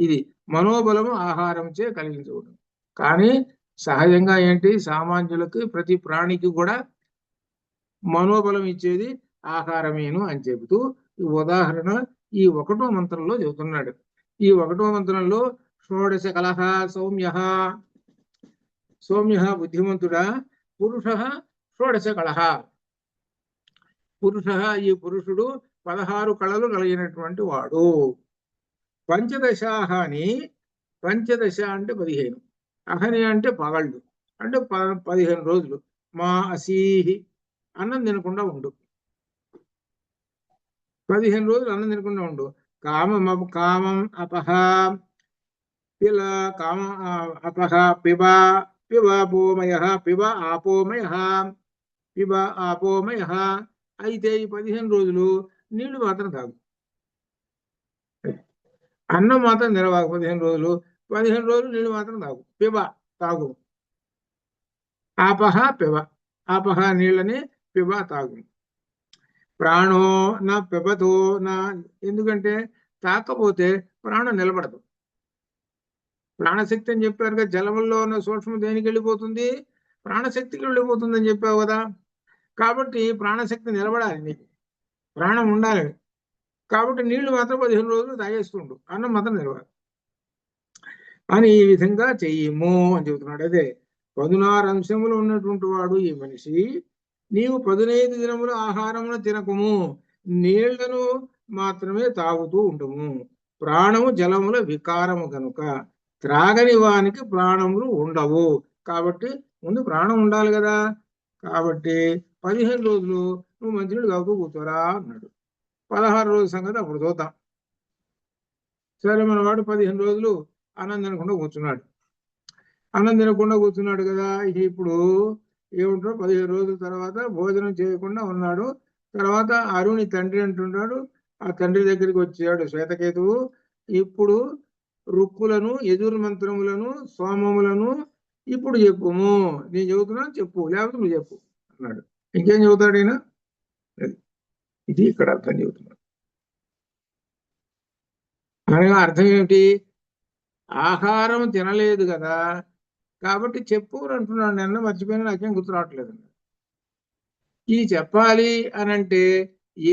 ఇది మనోబలము ఆహారంచే కలిగించకూడదు. కానీ సహజంగా ఏంటి, సామాన్యులకి ప్రతి ప్రాణికి కూడా మనోబలం ఇచ్చేది ఆహారమేను అని చెబుతూ ఈ ఉదాహరణ ఈ 1వ మంత్రంలో చెబుతున్నాడు. ఈ 1వ మంత్రంలో షోడశ కలహ సౌమ్య బుద్ధిమంతుడా, పురుష షోడశ కళహ. పురుష, ఈ పురుషుడు 16 కళలు కలిగినటువంటి వాడు. పంచదశాహని, పంచదశ అంటే 15, అహని అంటే పగళ్ళు, అంటే 15 రోజులు. మా అసీహి, అన్నం తినకుండా ఉండు. 15 రోజులు అన్నం తినకుండా ఉండు. కామం అపహ కామ అపహ పిబ ఆపోమయ. అయితే ఈ 15 రోజులు నీళ్లు మాత్రం తాగు, అన్నం మాత్రం తినవాకు. 15 రోజులు నీళ్లు మాత్రం తాగు. ఆపహ పిబ, ఆపహ నీళ్ళని, పిబ తాగు. ప్రాణో నా పిబతో నా, ఎందుకంటే తాకపోతే ప్రాణం నిలబడదు. ప్రాణశక్తి అని చెప్పారు కదా, జలంలో ఉన్న సూక్ష్మం దేనికి వెళ్ళిపోతుంది? ప్రాణశక్తికి వెళ్ళిపోతుంది అని చెప్పావు కదా. కాబట్టి ప్రాణశక్తి నిలబడాలి, నీకు ప్రాణం ఉండాలి. కాబట్టి నీళ్లు మాత్రం 15 రోజులు తాగేస్తుండు, అన్నం మాత్రం నిలవాలి అని ఈ విధంగా చెయ్యము అని చెబుతున్నాడు. అదే 16 అంశములు ఉన్నటువంటి వాడు ఈ మనిషి. నీవు 15 దినములు ఆహారమును తినకము, నీళ్లను మాత్రమే తాగుతూ ఉండము. ప్రాణము జలముల వికారము కనుక త్రాగని వానికి ప్రాణములు ఉండవు. కాబట్టి ముందు ప్రాణం ఉండాలి కదా. కాబట్టి 15 రోజులు నువ్వు మంచినీళ్ళు తాగుతూ కూర్చోరా అన్నాడు. 16 రోజుల సంగతి అప్పుడు చూద్దాం. సరే, మనవాడు 15 రోజులు అన్నం తినకుండా కూర్చున్నాడు. అన్నం తినకుండా కూర్చున్నాడు కదా. ఇప్పుడు ఏముంటారు, 15 రోజుల తర్వాత భోజనం చేయకుండా ఉన్నాడు. తర్వాత అరుణి తండ్రి అంటున్నాడు, ఆ తండ్రి దగ్గరికి వచ్చాడు శ్వేతకేతువు. ఇప్పుడు రుక్కులను, ఎదురు మంత్రములను, సోమములను ఇప్పుడు చెప్పుము. నేను చెబుతున్నాను చెప్పు, లేకపోతే నువ్వు చెప్పు అన్నాడు. ఇంకేం చెబుతాడు ఈయన? ఇది ఇక్కడ అర్థం చెబుతున్నాడు. అనగా అర్థం ఏమిటి? ఆహారం తినలేదు కదా, కాబట్టి చెప్పు అని అంటున్నాడు. నిన్న మర్చిపోయినా, నాకేం గుర్తు రావట్లేదు. ఇది చెప్పాలి అని అంటే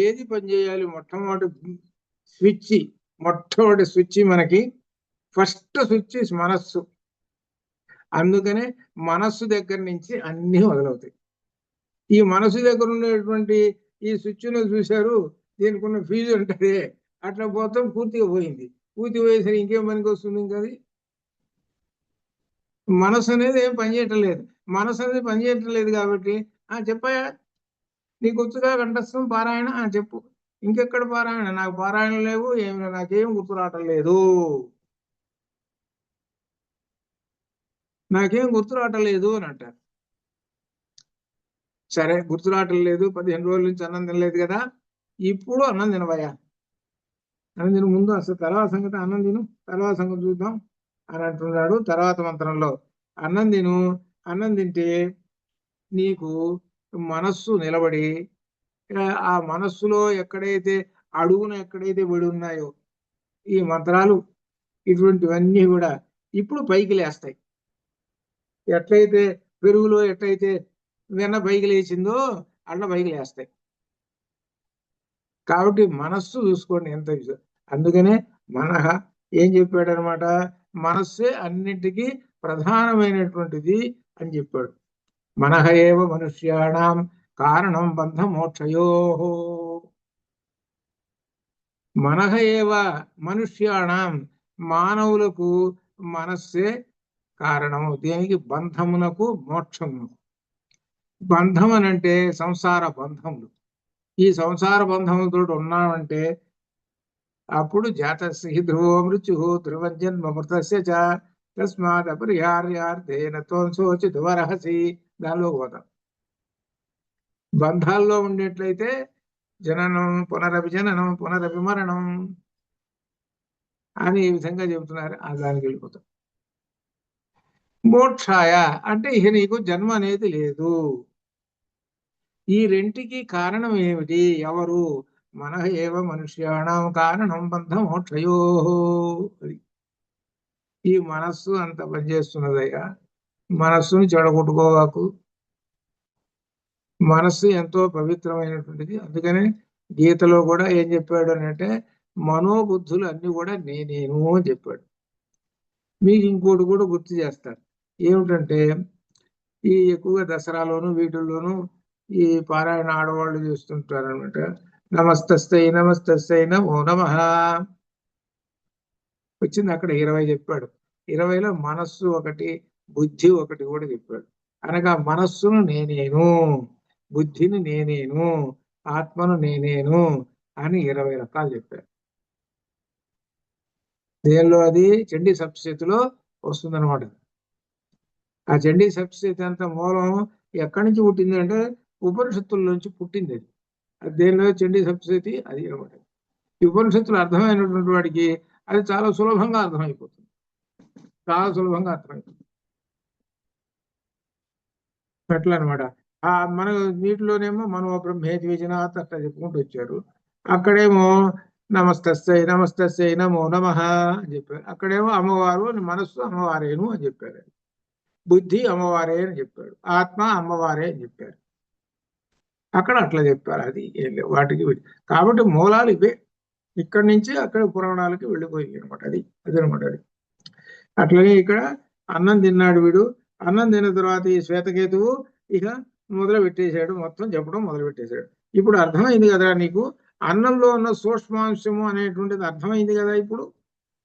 ఏది పనిచేయాలి? మొట్టమొదటి స్విచ్ మనకి ఫస్ట్ స్విచ్ మనస్సు. అందుకనే మనస్సు దగ్గర నుంచి అన్నీ మొదలవుతాయి. ఈ మనస్సు దగ్గర ఉండేటువంటి ఈ స్విచ్ను చూశారు, దీనికి ఉన్న ఫీజు ఉంటుంది, అట్లా పోతాం, పూర్తిగా పోయింది. పూర్తి పోయేసరికి ఇంకేం పనికి వస్తుంది? ఇంకా మనసు అనేది ఏం పనిచేయటం లేదు. మనసు అనేది పనిచేయటం లేదు కాబట్టి చెప్పాయా, నీకు వచ్చుగా కంఠస్థం పారాయణ చెప్పు. ఇంకెక్కడ పారాయణ? నాకు పారాయణ లేవు, నాకేం గుర్తు రావటం లేదు, నాకేం గుర్తు రావటం లేదు అని అంటారు. సరే, గుర్తు రావటం లేదు, 15 రోజుల నుంచి అన్నం తినలేదు కదా, ఇప్పుడు అన్నం తినవయ్యా. అన్నం తిను ముందు, అసలు తర్వాత సంగతి అన్నం తిను, తర్వాత సంగతి చూద్దాం అని అంటున్నాడు. తర్వాత మంత్రంలో అన్నం తిను, అన్నం తింటే నీకు మనస్సు నిలబడి, ఆ మనస్సులో ఎక్కడైతే అడుగున ఎక్కడైతే పడి ఉన్నాయో ఈ మంత్రాలు, ఇటువంటివన్నీ కూడా ఇప్పుడు పైకి లేస్తాయి. ఎట్లయితే పెరుగులో ఎట్లయితే వెన్న పైకి లేచిందో అట్లా పైకి లేస్తాయి. కాబట్టి మనస్సు చూసుకోండి ఎంత. అందుకనే మనహ ఏం చెప్పాడు అనమాట, మనస్సే అన్నింటికీ ప్రధానమైనటువంటిది అని చెప్పాడు. మనహ ఏవ మనుష్యాణం కారణం బంధ మోక్షయో. మనహ ఏవ మనుష్యాణం, మానవులకు మనస్సే కారణము. దేనికి? బంధమునకు, మోక్షమునకు. బంధం అని అంటే సంసార బంధములు. ఈ సంసార బంధములతో ఉన్నామంటే అప్పుడు జాతస్య ధ్రువో మృత్యు ధ్రువం జన్మ మృతస్య చ తస్మాత్ అపరిహార్యార్థేన త్వం శోచితుమర్హసి. దానిలో పోతాం. బంధాల్లో ఉండేట్లయితే జననం పునరపి జననం పునరపి మరణం అని ఈ విధంగా చెబుతున్నారు. దానికి వెళ్ళిపోతాం. మోక్షాయ అంటే ఇక నీకు జన్మ అనేది లేదు. ఈ రెంటికి కారణం ఏమిటి? ఎవరు? మనః ఏవ మనుష్యాణం కారణం బంధ మోక్షయో. ఈ మనస్సు అంత పనిచేస్తున్నదయ్యా, మనస్సును చెడగొట్టుకోవాకు. మనస్సు ఎంతో పవిత్రమైనటువంటిది. అందుకనే గీతలో కూడా ఏం చెప్పాడు అని అంటే, మనోబుద్ధులు అన్ని కూడా నేనేను అని చెప్పాడు. మీకు ఇంకోటి కూడా గుర్తు చేస్తారు. ఏమిటంటే, ఈ ఎక్కువగా దసరాలోను వీటిల్లోనూ ఈ పారాయణ ఆడవాళ్ళు చేస్తుంటారు అనమాట. నమస్తస్తై నమస్తస్తై నమో నమః వచ్చింది. అక్కడ 20 చెప్పాడు. 20లో మనస్సు ఒకటి, బుద్ధి ఒకటి కూడా చెప్పాడు. అనగా మనస్సును నేనేను, బుద్ధిని నేనేను, ఆత్మను నేనేను అని 20 రకాలు చెప్పారు. దేనిలో? అది చండీ సప్తశతిలో వస్తుందన్నమాట. ఆ చండీ సప్తశతి అంత మూలం ఎక్కడి నుంచి పుట్టింది అంటే ఉపనిషత్తుల నుంచి పుట్టింది. అది దేనిలో? చండీ సప్తశతి అది అనమాట. ఈ ఉపనిషత్తులు అర్థమైనటువంటి వాడికి అది చాలా సులభంగా అర్థమైపోతుంది, చాలా సులభంగా అర్థమైపోతుంది. ఎట్లా అనమాట. మన వీటిలోనేమో మనోబ్రహ్మేతి విజనాత్ అట్లా చెప్పుకుంటూ వచ్చారు. అక్కడేమో నమస్తస్యై నమస్తస్యై నమో నమః అని చెప్పారు. అక్కడేమో అమ్మవారు మనస్సు అమ్మవారేను అని చెప్పారు. బుద్ధి అమ్మవారే అని చెప్పాడు. ఆత్మ అమ్మవారే అని చెప్పారు. అక్కడ అట్లా చెప్పారు. అది వాటికి కాబట్టి మూలాలు ఇవే. ఇక్కడి నుంచి అక్కడ పురాణాలకి వెళ్ళిపోయింది అనమాట. అదనమాట అది. అట్లాగే ఇక్కడ అన్నం తిన్నాడు వీడు. అన్నం తిన్న తర్వాత ఈ శ్వేతకేతువు ఇక మొదలు పెట్టేశాడు, మొత్తం చెప్పడం మొదలు పెట్టేశాడు. ఇప్పుడు అర్థమైంది కదా నీకు, అన్నంలో ఉన్న సూక్ష్మాంశము అనేటువంటిది అర్థమైంది కదా. ఇప్పుడు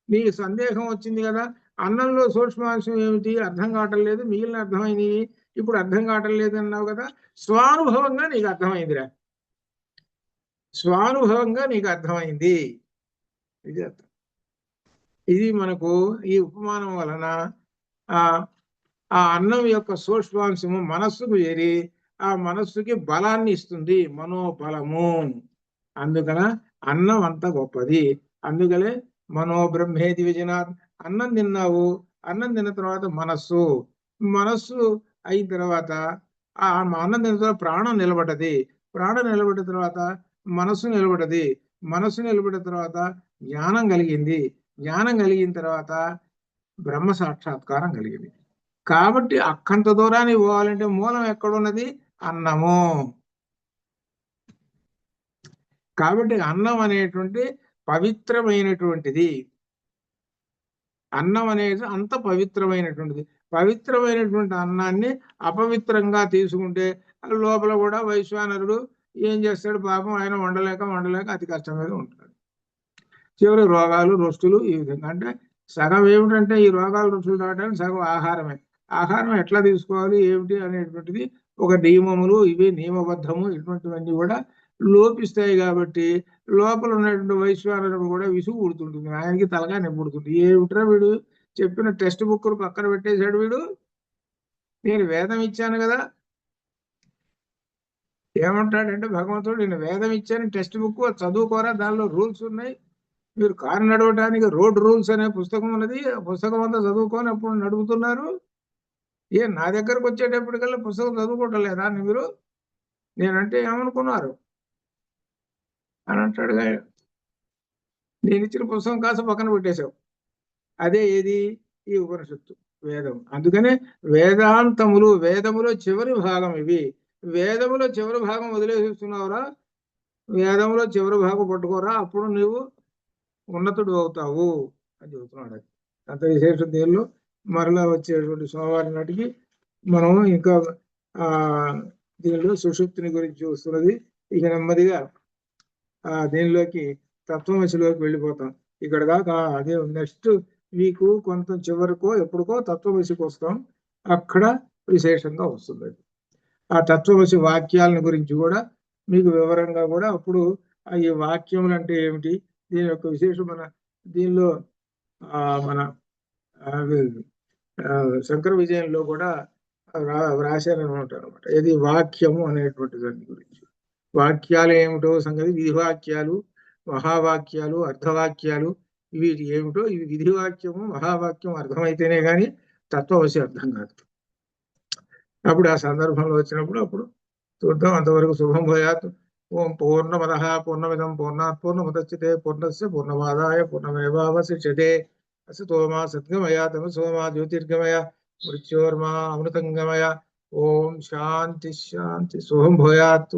నీకు సందేహం వచ్చింది కదా, అన్నంలో సూక్ష్మాంశం ఏమిటి అర్థం కావటం లేదు, మిగిలిన అర్థమైంది, ఇప్పుడు అర్థం కావటం లేదు అన్నావు కదా. స్వానుభవంగా నీకు అర్థమైందిరా, స్వానుభవంగా నీకు అర్థమైంది. ఇది ఇది మనకు ఈ ఉపమానం వలన ఆ అన్నం యొక్క సూక్ష్మాంశము మనస్సుకు చేరి ఆ మనస్సుకి బలాన్ని ఇస్తుంది, మనోబలము. అందుకన అన్నం అంత గొప్పది. అందుకనే మనోబ్రహ్మేది విజనాత్. అన్నం తిన్నావు, అన్నం తిన్న తర్వాత మనస్సు అయిన తర్వాత ఆ అన్నం తిన్న తర్వాత ప్రాణం నిలబడ్డది, ప్రాణం నిలబడిన తర్వాత మనస్సు నిలబడ్డది, మనస్సు నిలబడిన తర్వాత జ్ఞానం కలిగింది, జ్ఞానం కలిగిన తర్వాత బ్రహ్మ సాక్షాత్కారం కలిగింది. కాబట్టి అక్కంత దూరాన్ని పోవాలంటే మూలం ఎక్కడున్నది? అన్నము. కాబట్టి అన్నం అనేటువంటి పవిత్రమైనటువంటిది. అన్నం అనేది అంత పవిత్రమైనటువంటిది. పవిత్రమైనటువంటి అన్నాన్ని అపవిత్రంగా తీసుకుంటే లోపల కూడా వైశ్వానరుడు ఏం చేస్తాడు పాపం, ఆయన వండలేక అతి కష్టం మీద ఉంటాడు. చివరి రోగాలు రొస్తులు ఈ విధంగా. అంటే సగం ఏమిటంటే ఈ రోగాలు రుచులు రావడానికి సగం ఆహారమే. ఆహారం ఎట్లా తీసుకోవాలి ఏమిటి అనేటువంటిది ఒక నియమములు, ఇవి నియమబద్ధము, ఇటువంటివన్నీ కూడా లోపిస్తాయి. కాబట్టి లోపల ఉన్నటువంటి వైశ్వానరుడు కూడా విసుగు పుడుతుంటుంది, ఆయనకి తలగా నిప్పుడుతుంది. ఏమిట్రా వీడు చెప్పిన టెక్స్ట్ బుక్లు పక్కన పెట్టేశాడు వీడు, నేను వేదం ఇచ్చాను కదా. ఏమంటాడంటే భగవంతుడు, నేను వేదం ఇచ్చాను, టెక్స్ట్ బుక్ చదువుకోరా, దానిలో రూల్స్ ఉన్నాయి. మీరు కారు నడవటానికి రోడ్ రూల్స్ అనే పుస్తకం ఉన్నది, పుస్తకం అంతా చదువుకొని అప్పుడు నడుపుతున్నారు. నా దగ్గరకు వచ్చేటప్పటికల్లా పుస్తకం చదువుకోవటం లేదా మీరు? నేనంటే ఏమనుకున్నారు అని అంటాడు. నేను ఇచ్చిన పుస్తకం కాస్త పక్కన పెట్టేశావు. అదే ఏది? ఈ ఉపనిషత్తు, వేదం. అందుకనే వేదాంతములు, వేదములో చివరి భాగం ఇవి. వేదములో చివరి భాగం వదిలేస్తున్నావురా, వేదములో చివరి భాగం పట్టుకోరా, అప్పుడు నువ్వు ఉన్నతుడు అవుతావు అని చెబుతున్నాడు. అంత విశేషం దీనిలో మరలా వచ్చేటువంటి సోమవారం నాటికి మనం ఇంకా దీనిలో సుషుప్తిని గురించి చూస్తున్నది. ఇక నెమ్మదిగా దీనిలోకి తత్వమసిలోకి వెళ్ళిపోతాం. ఇక్కడ దాకా అదే నెక్స్ట్ వీక్ కొంత చివరికో ఎప్పుడుకో తత్వమసికి వస్తాం, అక్కడ విశేషంగా వస్తుంది. ఆ తత్వమసి వాక్యాలను గురించి కూడా మీకు వివరంగా కూడా అప్పుడు ఈ వాక్యములు అంటే ఏమిటి, దీని యొక్క విశేషం దీనిలో మన శంకర విజయంలో కూడా వ్రాశారనమాట అనమాట. ఇది వాక్యము అనేటువంటి దాని గురించి. వాక్యాలు ఏమిటో సంగతి, విధివాక్యాలు, మహావాక్యాలు, అర్ధవాక్యాలు, వీటి ఏమిటో, ఇవి విధివాక్యము మహావాక్యం అర్థమైతేనే కానీ తత్వవశి అర్థం కాదు. అప్పుడు ఆ సందర్భంలో వచ్చినప్పుడు అప్పుడు చూద్దాం. అంతవరకు శుభం భూయాత్. ఓం పూర్ణమదః పూర్ణమిదం పూర్ణాత్ పూర్ణముదచ్యతే పూర్ణస్య పూర్ణమాదాయ పూర్ణమేవావశిష్యతే. असतो मा सद्गमय तमसो मा ज्योतिर्गमय मृत्योर्मा अमृतंगमय. ओम शांति शांति. शुभम भूयात्.